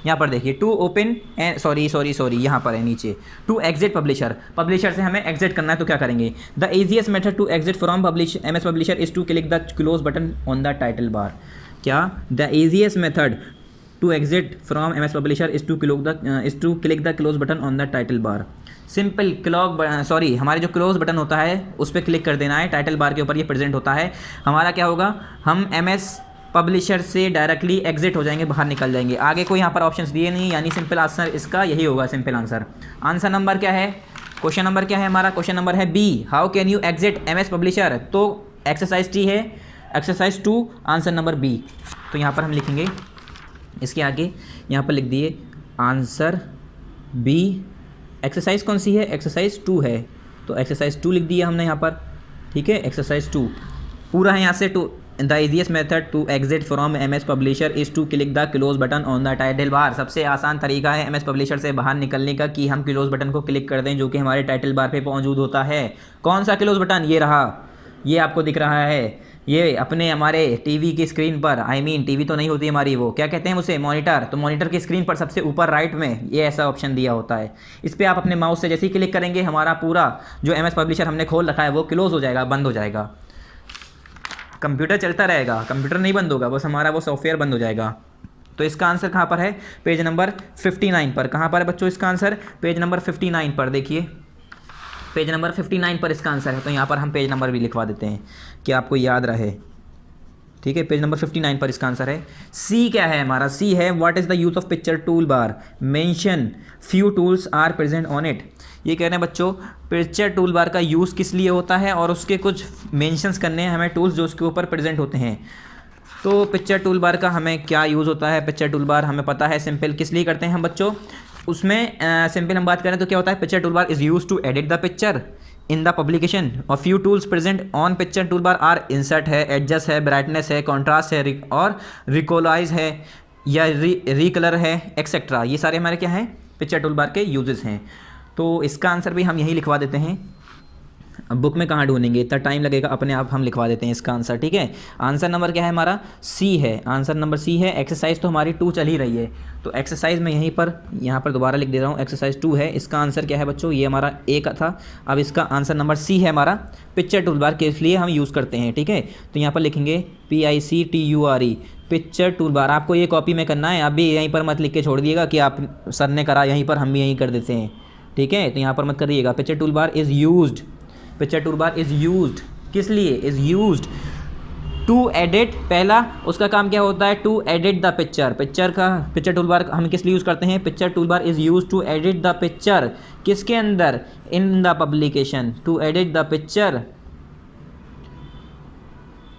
यहाँ पर देखिए, टू ओपन एंड सॉरी यहाँ पर है नीचे, टू एग्जिट पब्लिशर से हमें एग्जिट करना है तो क्या करेंगे। The easiest method to exit from M S Publisher is to click the close button on the title bar. क्या, the easiest method to exit from M S Publisher is to click the close button on the title bar. Simple हमारे जो close button होता है उस पर click कर देना है, टाइटल बार के ऊपर ये प्रेजेंट होता है। हमारा क्या होगा, हम एम एस पब्लिशर से डायरेक्टली एग्जिट हो जाएंगे, बाहर निकल जाएंगे। आगे कोई यहाँ पर ऑप्शंस दिए नहीं, यानी सिंपल आंसर इसका यही होगा, सिंपल आंसर। आंसर नंबर क्या है, क्वेश्चन नंबर क्या है हमारा, क्वेश्चन नंबर है B, how can you exit M S Publisher. तो एक्सरसाइज टी है, एक्सरसाइज 2 आंसर नंबर बी। तो यहाँ पर हम लिखेंगे इसके आगे, यहाँ पर लिख दिए आंसर बी। एक्सरसाइज कौन सी है, एक्सरसाइज 2 है, तो एक्सरसाइज 2 लिख दिया हमने यहाँ पर। ठीक है, एक्सरसाइज 2 पूरा है यहाँ से। To the easiest method to exit from M S Publisher is to click the close button on the title bar. सबसे आसान तरीका है एम एस पब्लिशर से बाहर निकलने का कि हम क्लोज बटन को क्लिक कर दें, जो कि हमारे टाइटल बार पे मौजूद होता है। कौन सा क्लोज बटन, ये रहा, ये आपको दिख रहा है, ये अपने हमारे टीवी की स्क्रीन पर, टीवी तो नहीं होती हमारी, वो क्या कहते हैं उसे, मॉनिटर। तो मॉनिटर की स्क्रीन पर सबसे ऊपर राइट में ये ऐसा ऑप्शन दिया होता है। इस पर आप अपने माउस से जैसे ही क्लिक करेंगे, हमारा पूरा जो एम एस पब्लिशर हमने खोल रखा है वो क्लोज हो जाएगा, बंद हो जाएगा। कंप्यूटर चलता रहेगा, कंप्यूटर नहीं बंद होगा, बस हमारा वो सॉफ्टवेयर बंद हो जाएगा। तो इसका आंसर कहाँ पर है, पेज नंबर 59 पर। कहाँ पर है बच्चों इसका आंसर, पेज नंबर 59 पर। देखिए पेज नंबर 59 पर इसका आंसर है। तो यहाँ पर हम पेज नंबर भी लिखवा देते हैं कि आपको याद रहे। ठीक है, पेज नंबर 59 पर इसका आंसर है। सी क्या है हमारा, सी है what is the use of picture tool bar, mention few tools are present on it. ये कह रहे हैं बच्चों पिक्चर टूल बार का यूज़ किस लिए होता है और उसके कुछ मेंशंस करने हैं हमें, टूल्स जो उसके ऊपर प्रेजेंट होते हैं। तो पिक्चर टूल बार का हमें क्या यूज़ होता है, पिक्चर टूल बार हमें पता है, सिंपल किस लिए करते हैं हम बच्चों। उसमें सिंपल हम बात करें तो क्या होता है, picture tool bar is use to edit the picture in the publication और few tools present on picture tool bar are insert है, एडजस्ट है, ब्राइटनेस है, कॉन्ट्रास्ट है और रिकोलाइज है या रिकलर है एक्सेट्रा। ये सारे हमारे क्या हैं, पिक्चर टूल बार के यूजेस हैं। तो इसका आंसर भी हम यही लिखवा देते हैं। अब बुक में कहाँ ढूंढेंगे, इतना टाइम लगेगा, अपने आप हम लिखवा देते हैं इसका आंसर। ठीक है, आंसर नंबर क्या है हमारा, सी है, आंसर नंबर सी है। एक्सरसाइज तो हमारी 2 चल ही रही है, तो एक्सरसाइज में यहीं पर यहाँ पर दोबारा लिख दे रहा हूँ, एक्सरसाइज 2 है। इसका आंसर क्या है बच्चों, ये हमारा ए का था। अब इसका आंसर नंबर सी है हमारा, पिक्चर टूल बार के लिए हम यूज़ करते हैं। ठीक है, तो यहाँ पर लिखेंगे PICTURE, पिक्चर टूल बार। आपको ये कॉपी में करना है, आप भी यहीं पर मत लिख के छोड़ दिएगा कि आप सर ने करा यहीं पर, हम भी यहीं कर देते हैं। ठीक है, तो यहाँ पर मत करिएगा। Picture tool bar is used, picture tool bar is used किस लिए, इज़ यूज्ड टू एडिट। पहला उसका काम क्या होता है, to edit the picture. Picture का पिक्चर टूल बार हम किस लिए यूज़ करते हैं, picture tool bar is use to edit the picture, किसके अंदर, in the publication, to edit the picture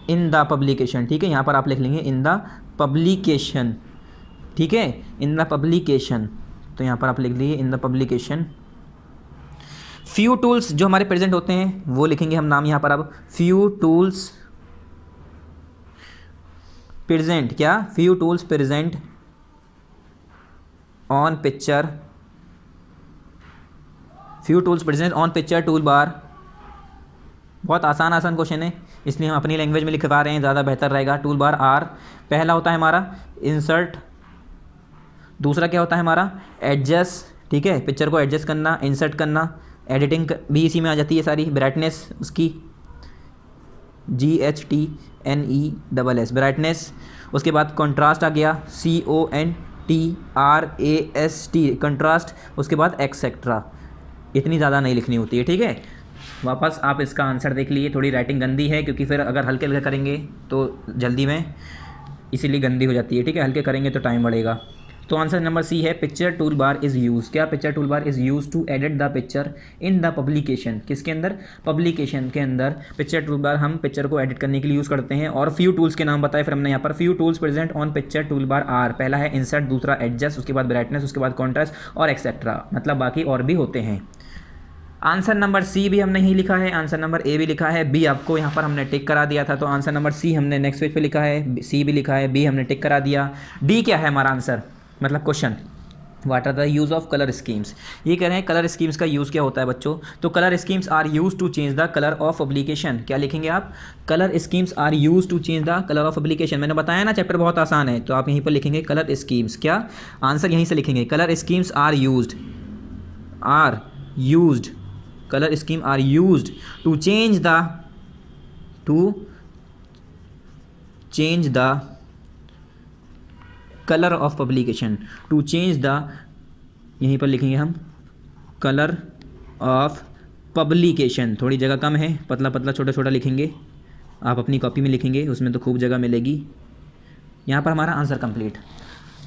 in the publication. ठीक है, यहाँ पर आप लिख लेंगे इन द पब्लिकेशन। ठीक है, इन द पब्लिकेशन, तो यहाँ पर आप लिख लीजिए इन द पब्लिकेशन। फ्यू टूल्स जो हमारे प्रेजेंट होते हैं वो लिखेंगे हम नाम यहाँ पर। अब फ्यू टूल्स प्रेजेंट, क्या, few tools present on picture, few tools present on picture tool bar. बहुत आसान क्वेश्चन है, इसलिए हम अपनी लैंग्वेज में लिखवा रहे हैं, ज़्यादा बेहतर रहेगा। टूल बार आर, पहला होता है हमारा इंसर्ट, दूसरा क्या होता है हमारा एडजस्ट। ठीक है, पिक्चर को एडजस्ट करना, इंसर्ट करना, एडिटिंग भी इसी में आ जाती है सारी, ब्राइटनेस उसकी GHT BRANESS ब्राइटनेस। उसके बाद कॉन्ट्रास्ट आ गया CONTRAST कंट्रास्ट। उसके बाद एक्सेट्रा। इतनी ज़्यादा नहीं लिखनी होती है, ठीक है। वापस आप इसका आंसर देख लीजिए। थोड़ी राइटिंग गंदी है क्योंकि फिर अगर हल्के हल्के करेंगे तो जल्दी में, इसीलिए गंदी हो जाती है, ठीक है। हल्के करेंगे तो टाइम बढ़ेगा। तो आंसर नंबर सी है picture tool bar is use. क्या picture tool bar is use to edit the picture in the publication. किसके अंदर? पब्लिकेशन के अंदर पिक्चर टूल बार हम पिक्चर को एडिट करने के लिए यूज़ करते हैं। और फ्यू टूल्स के नाम बताए फिर हमने यहाँ पर। Few tools present on picture tool bar are. पहला है इंसर्ट, दूसरा एडजस्ट, उसके बाद ब्राइटनेस, उसके बाद कॉन्ट्रास्ट और एक्सेट्रा। मतलब बाकी और भी होते हैं। आंसर नंबर सी भी हमने यही लिखा है, आंसर नंबर ए भी लिखा है, बी आपको यहाँ पर हमने टिक करा दिया था। तो आंसर नंबर सी हमने नेक्स्ट पेज पे लिखा है, सी भी लिखा है, बी हमने टिक करा दिया। डी क्या है हमारा आंसर, मतलब question, what are the use of colour schemes. ये कह रहे हैं कलर स्कीम्स का यूज़ क्या होता है बच्चों। तो colour schemes are use to change the colour of publication. क्या लिखेंगे आप? Colour schemes are use to change the colour of publication. मैंने बताया ना चैप्टर बहुत आसान है, तो आप यहीं पर लिखेंगे कलर स्कीम्स। क्या आंसर यहीं से लिखेंगे, colour schemes are used, colour scheme are used to change the colour of publication, to change the, यहीं पर लिखेंगे हम कलर ऑफ पब्लिकेशन। थोड़ी जगह कम है, पतला पतला छोटा छोटा लिखेंगे। आप अपनी कॉपी में लिखेंगे, उसमें तो खूब जगह मिलेगी। यहाँ पर हमारा आंसर कंप्लीट।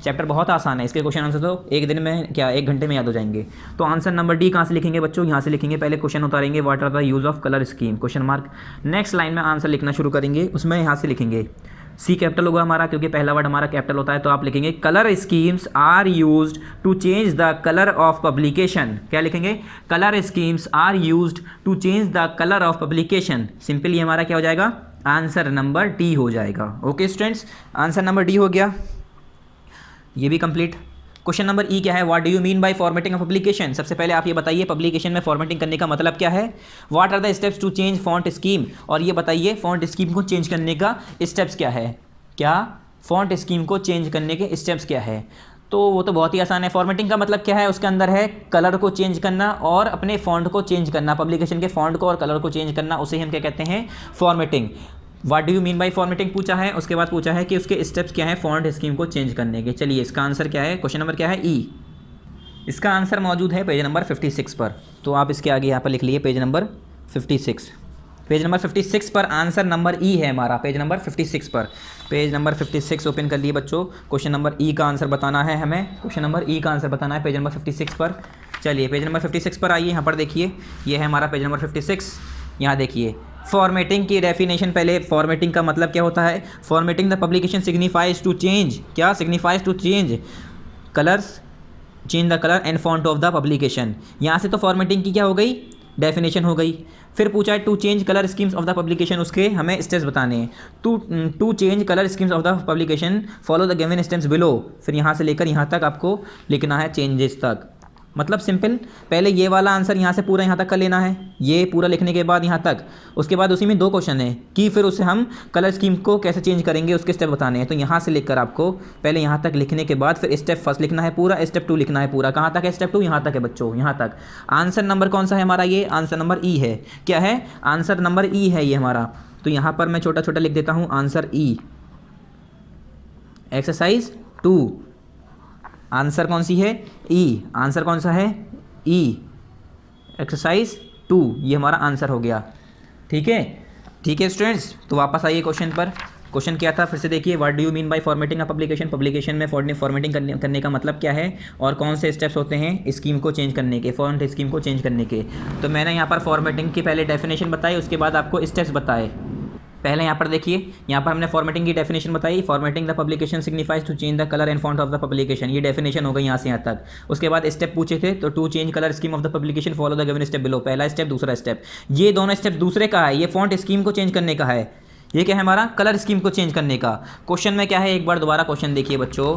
चैप्टर बहुत आसान है, इसके क्वेश्चन आंसर तो एक दिन में, क्या 1 घंटे में याद हो जाएंगे। तो आंसर नंबर डी कहाँ से लिखेंगे बच्चों? यहाँ से लिखेंगे। पहले क्वेश्चन उतारेंगे, what are the use of colour scheme, question mark. Next line में आंसर लिखना शुरू करेंगे, उसमें यहाँ से लिखेंगे। सी कैपिटल होगा हमारा, क्योंकि पहला वर्ड हमारा कैपिटल होता है। तो आप लिखेंगे colour schemes are used to change the colour of publication. क्या लिखेंगे? Colour schemes are used to change the colour of publication. Simply हमारा क्या हो जाएगा? आंसर नंबर डी हो जाएगा। Okay students, answer number D हो गया, ये भी कंप्लीट। क्वेश्चन नंबर ई क्या है? What do you mean by formatting of publication. सबसे पहले आप ये बताइए पब्लिकेशन में फॉर्मेटिंग करने का मतलब क्या है। What are the steps to change font scheme. और ये बताइए फॉन्ट स्कीम को चेंज करने का स्टेप्स क्या है। क्या फॉन्ट स्कीम को चेंज करने के स्टेप्स क्या है? तो वो तो बहुत ही आसान है। फॉर्मेटिंग का मतलब क्या है? उसके अंदर है कलर को चेंज करना और अपने फॉन्ट को चेंज करना। पब्लिकेशन के फॉन्ट को और कलर को चेंज करना, उसे हम क्या कहते हैं? Formatting. What do you mean by formatting पूछा है, उसके बाद पूछा है कि उसके स्टेप्स क्या हैं फॉन्ट स्कीम को चेंज करने के। चलिए इसका आंसर क्या है? क्वेश्चन नंबर क्या है? ई। इसका आंसर मौजूद है पेज नंबर 56 पर। तो आप इसके आगे यहाँ पर लिख लिए पेज नंबर 56। पेज नंबर 56 पर आंसर नंबर ई है हमारा, पेज नंबर 56 पर। पेज नंबर 56 ओपन कर लिए बच्चों। क्वेश्चन नंबर ई का आंसर बताना है हमें, क्वेश्चन नंबर ई का आंसर बताना है पेज नंबर 56 पर। चलिए पेज नंबर 56 पर आइए, यहाँ पर देखिए, ये है हमारा पेज नंबर 56। यहाँ देखिए फॉर्मेटिंग की डेफिनेशन। पहले फॉर्मेटिंग का मतलब क्या होता है? Formatting the publication signifies to change, क्या signifies to change colours, change the colour and font of the publication. यहाँ से तो फॉर्मेटिंग की क्या हो गई? डेफिनेशन हो गई। फिर पूछा है to change colour schemes of the publication, उसके हमें स्टेप्स बताने हैं। To change colour schemes of the publication follow the given steps below. फिर यहाँ से लेकर यहाँ तक आपको लिखना है चेंजेस तक। मतलब सिंपल, पहले ये वाला आंसर यहाँ से पूरा यहाँ तक कर लेना है, ये पूरा लिखने के बाद यहाँ तक। उसके बाद उसी में 2 क्वेश्चन है कि फिर उससे हम कलर स्कीम को कैसे चेंज करेंगे, उसके स्टेप बताने हैं। तो यहाँ से लिखकर आपको पहले यहाँ तक लिखने के बाद फिर स्टेप फर्स्ट लिखना है पूरा, स्टेप 2 लिखना है पूरा। कहाँ तक है? स्टेप 2 यहाँ तक है बच्चों, यहाँ तक। आंसर नंबर कौन सा है हमारा? ये आंसर नंबर ई है। क्या है? आंसर नंबर ई है ये हमारा। तो यहाँ पर मैं छोटा छोटा लिख देता हूँ आंसर ई। एक्सरसाइज 2 आंसर कौन सी है? ई। आंसर कौन सा है? ई। एक्सरसाइज 2 ये हमारा आंसर हो गया। ठीक है, ठीक है स्टूडेंट्स। तो वापस आइए क्वेश्चन पर। क्वेश्चन क्या था फिर से देखिए, what do you mean by formatting a publication. Publication में फॉर्मेटिंग करने का मतलब क्या है और कौन से स्टेप्स होते हैं स्कीम को चेंज करने के, फॉन्ट स्कीम को चेंज करने के। तो मैंने यहाँ पर फॉर्मेटिंग की पहले डेफिनेशन बताई, उसके बाद आपको स्टेप्स बताए। पहले यहाँ पर देखिए, यहाँ पर हमने फॉर्मेटिंग की डेफिनेशन बताई। Formatting the publication signifies to change the colour and font of the publication, ये डेफिनेशन हो गई यहाँ से यहाँ तक। उसके बाद स्टेप पूछे थे, तो to change colour scheme of the publication follow the given step below. पहला स्टेप, दूसरा स्टेप, ये दोनों स्टेप दूसरे का है। ये फॉन्ट स्कीम को चेंज करने का है, ये क्या है हमारा? कलर स्कीम को चेंज करने का। क्वेश्चन में क्या है, एक बार दोबारा क्वेश्चन देखिए बच्चों।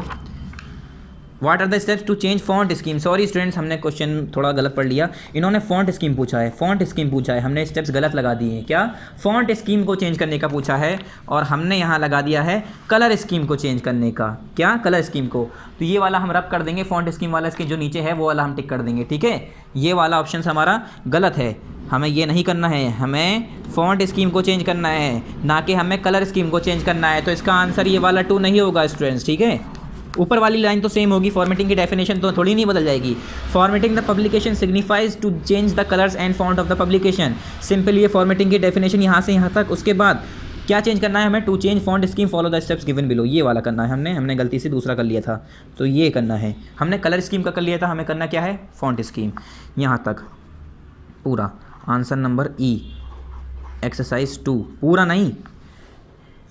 What are the steps to change font scheme. Sorry students, हमने क्वेश्चन थोड़ा गलत पढ़ लिया। इन्होंने फॉन्ट स्कीम पूछा है, फॉन्ट स्कीम पूछा है, हमने स्टेप्स गलत लगा दिए हैं। क्या फॉन्ट स्कीम को चेंज करने का पूछा है और हमने यहाँ लगा दिया है कलर स्कीम को चेंज करने का। क्या कलर स्कीम को, तो ये वाला हम रब कर देंगे, फॉन्ट स्कीम वाला इसके जो नीचे है वो वाला हम टिक कर देंगे। ठीक है, ये वाला ऑप्शन हमारा गलत है, हमें ये नहीं करना है, हमें फॉन्ट स्कीम को चेंज करना है, ना कि हमें कलर स्कीम को चेंज करना है। तो इसका आंसर ये वाला 2 नहीं होगा स्टूडेंट्स। ठीक है, ऊपर वाली लाइन तो सेम होगी, फॉर्मेटिंग की डेफिनेशन तो थोड़ी नहीं बदल जाएगी। Formatting the publication signifies to change the colours and font of the publication. Simple ये फॉर्मेटिंग की डेफिनेशन यहाँ से यहाँ तक। उसके बाद क्या चेंज करना है हमें, to change font scheme follow the steps given below, ये वाला करना है हमने गलती से दूसरा कर लिया था, तो ये करना है। हमने कलर स्कीम का कर लिया था, हमें करना क्या है, फॉन्ट स्कीम। यहाँ तक पूरा आंसर नंबर ई, एक्सरसाइज 2 पूरा नहीं,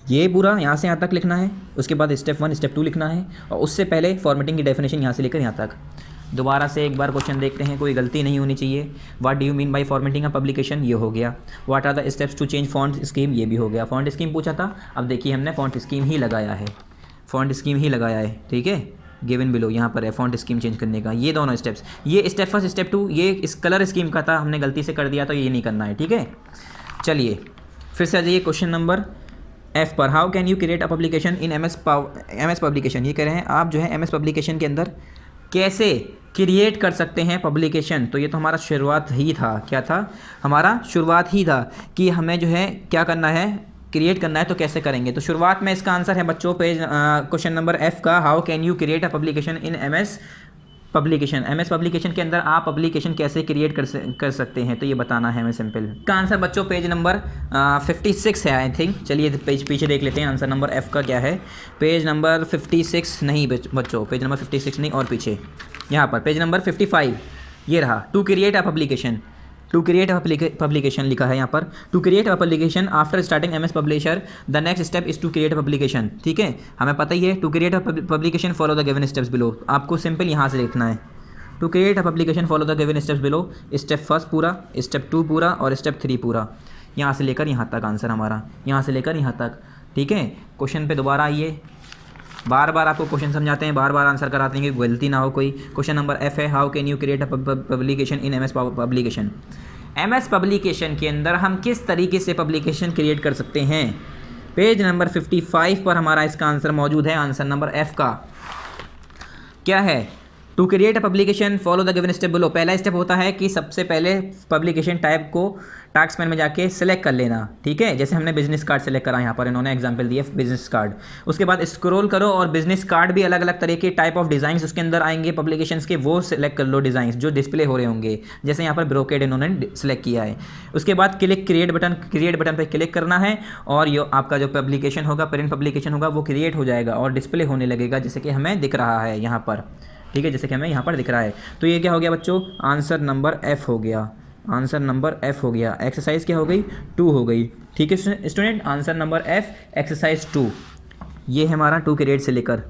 ये पूरा यहाँ से यहाँ तक लिखना है। उसके बाद स्टेप 1 स्टेप 2 लिखना है और उससे पहले फॉर्मेटिंग की डेफिनेशन यहाँ से लेकर यहाँ तक। दोबारा से एक बार क्वेश्चन देखते हैं, कोई गलती नहीं होनी चाहिए। What do you mean by formatting a publication, ये हो गया। What are the steps to change font scheme, ये भी हो गया। फॉन्ट स्कीम पूछा था, अब देखिए हमने फॉन्ट स्कीम ही लगाया है, फॉन्ट स्कीम ही लगाया है। ठीक है, गिवन बिलो यहाँ पर है फॉन्ट स्कीम चेंज करने का। ये दोनों स्टेप्स, ये स्टेप 1 स्टेप 2 ये इस कलर स्कीम का था, हमने गलती से कर दिया तो ये नहीं करना है। ठीक है, चलिए फिर से आ जाइए क्वेश्चन नंबर F पर। How can you create a publication in M S publication. ये कह रहे हैं आप जो है एम एस पब्लिकेशन के अंदर कैसे क्रिएट कर सकते हैं पब्लिकेशन। तो ये तो हमारा शुरुआत ही था, क्या था हमारा शुरुआत ही था कि हमें जो है क्या करना है, क्रिएट करना है, तो कैसे करेंगे। तो शुरुआत में इसका आंसर है बच्चों पेज क्वेश्चन नंबर F का, how can you create a publication in M S publication. M S publication के अंदर आप पब्लिकेशन कैसे क्रिएट कर सकते हैं, तो ये बताना है हमें सिंपल। इसका आंसर बच्चों पेज नंबर 56 है आई थिंक। चलिए पेज पीछे देख लेते हैं, आंसर नंबर F का क्या है। पेज नंबर 56 नहीं बच्चों, पेज नंबर 56 नहीं और पीछे यहाँ पर पेज नंबर 55 ये रहा, to create a publication. To create a publication लिखा है यहाँ पर, to create a publication after starting M S publisher the next step is to create a publication. ठीक है, हमें पता ही है to create a publication follow the given steps below, आपको सिंपल यहाँ से लिखना है to create a publication follow the given steps below. Step 1 पूरा, स्टेप 2 पूरा और स्टेप 3 पूरा, यहाँ से लेकर यहाँ तक आंसर हमारा, यहाँ से लेकर यहाँ तक। ठीक है, क्वेश्चन पे दोबारा आइए, बार बार आपको क्वेश्चन समझाते हैं, बार बार आंसर कराते हैं कि गलती ना हो कोई। क्वेश्चन नंबर F है, how can you create a publication in M S publication. M S publication के अंदर हम किस तरीके से पब्लिकेशन क्रिएट कर सकते हैं। पेज नंबर 55 पर हमारा इसका आंसर मौजूद है, आंसर नंबर F का क्या है, to create a publication follow the given step below. पहला स्टेप होता है कि सबसे पहले पब्लिकेशन टाइप को टास्क पैन में जाके सिलेक्ट कर लेना। ठीक है, जैसे हमने बिजनेस कार्ड सेलेक्ट करा, यहाँ पर इन्होंने एग्जांपल दिया बिजनेस कार्ड। उसके बाद स्क्रॉल करो और बिजनेस कार्ड भी अलग अलग तरह के टाइप ऑफ डिज़ाइंस उसके अंदर आएंगे पब्लिकेशंस के, वो सिलेक्ट कर लो डिज़ाइंस जो डिस्प्ले हो रहे होंगे, जैसे यहाँ पर ब्रोकेड इन्होंने सिलेक्ट किया है। उसके बाद क्रिएट बटन पर क्लिक करना है और ये आपका जो पब्लिकेशन होगा, प्रिंट पब्लिकेशन होगा, वो क्रिएट हो जाएगा और डिस्प्ले होने लगेगा, जैसे कि हमें दिख रहा है यहाँ पर। ठीक है, जैसे कि हमें यहाँ पर दिख रहा है। तो ये क्या हो गया बच्चों, आंसर नंबर F हो गया, आंसर नंबर F हो गया। एक्सरसाइज क्या हो गई, 2 हो गई। ठीक है student, answer number F exercise 2, ये है हमारा 2 क्रिएट से लेकर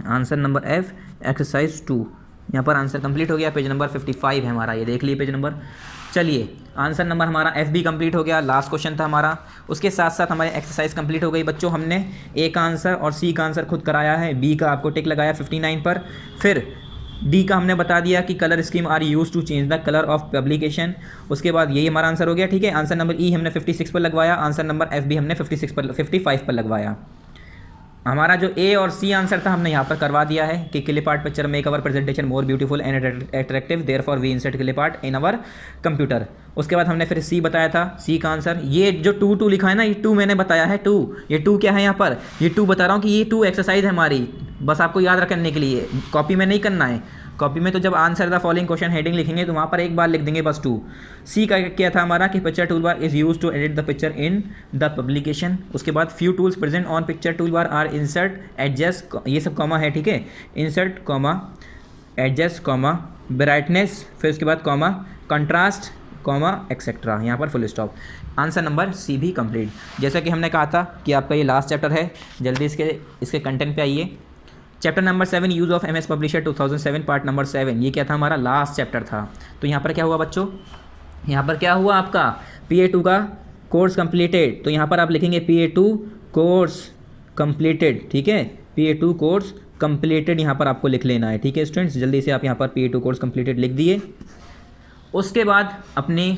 आंसर नंबर F एक्सरसाइज 2। यहाँ पर आंसर कंप्लीट हो गया, पेज नंबर 55 है हमारा, ये देख लिए पेज नंबर। चलिए आंसर नंबर हमारा F भी कंप्लीट हो गया, लास्ट क्वेश्चन था हमारा। उसके साथ साथ हमारी एक्सरसाइज कंप्लीट हो गई बच्चों। हमने A का आंसर और C का आंसर खुद कराया है, B का आपको टिक लगाया 59 पर, फिर D का हमने बता दिया कि colour scheme are use to change the colour of publication. उसके बाद यही हमारा आंसर हो गया। ठीक है, आंसर नंबर E हमने 56 पर लगवाया, आंसर नंबर F भी हमने 55 पर लगवाया। हमारा जो A और C आंसर था हमने यहाँ पर करवा दिया है कि clip art picture make our presentation more beautiful and attractive, therefore we insert clip art in our computer. उसके बाद हमने फिर C बताया था, C का आंसर ये जो 2 लिखा है ना, ये 2 मैंने बताया है 2, ये 2 क्या है यहाँ पर, ये 2 बता रहा हूँ कि ये 2 एक्सरसाइज है हमारी, बस आपको याद रखने के लिए, कॉपी में नहीं करना है। कॉपी में तो जब answer the following question heading लिखेंगे तो वहाँ पर एक बार लिख देंगे बस 2। C का क्या था हमारा कि picture tool bar is use to edit the picture in the publication. उसके बाद few tools present on picture tool bar are insert, adjust, ये सब कॉमा है। ठीक है, insert comma, adjust comma, brightness, फिर उसके बाद कॉमा, कंट्रास्ट कॉमा एक्सेट्रा, यहाँ पर full stop. Answer number C भी कंप्लीट। जैसा कि हमने कहा था कि आपका ये लास्ट चैप्टर है, जल्दी इसके कंटेंट पे आइए। Chapter number 7 use of M S publisher 2007 part number 7, ये क्या था हमारा लास्ट चैप्टर था। तो यहाँ पर क्या हुआ बच्चों, यहाँ पर क्या हुआ आपका PA2 का कोर्स कंप्लीटेड। तो यहाँ पर आप लिखेंगे PA2 कोर्स कंप्लीटेड। ठीक है, PA2 कोर्स कंप्लीटेड यहाँ पर आपको लिख लेना है। ठीक है स्टूडेंट्स, जल्दी से आप यहाँ पर PA2 कोर्स कंप्लीटेड लिख दिए। उसके बाद अपने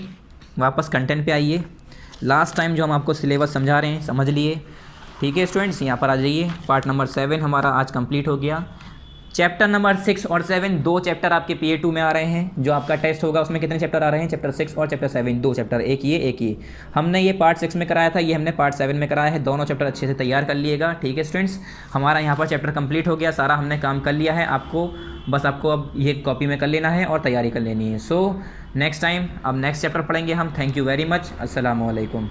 वापस कंटेंट पे आइए। लास्ट टाइम जो हम आपको सिलेबस समझा रहे हैं समझ लिए। ठीक है स्टूडेंट्स, यहाँ पर आ जाइए। पार्ट नंबर 7 हमारा आज कंप्लीट हो गया। चैप्टर नंबर 6 और 7 दो चैप्टर आपके PA2 में आ रहे हैं। जो आपका टेस्ट होगा उसमें कितने चैप्टर आ रहे हैं? चैप्टर 6 और चैप्टर 7, दो चैप्टर, एक ये। हमने ये पार्ट 6 में कराया था, ये हमने पार्ट 7 में कराया है। दोनों चैप्टर अच्छे से तैयार कर लिएगा। ठीक है स्टूडेंट्स, हमारा यहाँ पर चैप्टर कंप्लीट हो गया, सारा हमने काम कर लिया है। आपको अब ये कॉपी में कर लेना है और तैयारी कर लेनी है। सो नेक्स्ट टाइम अब नेक्स्ट चैप्टर पढ़ेंगे हम। Thank you very much. अस्सलाम वालेकुम।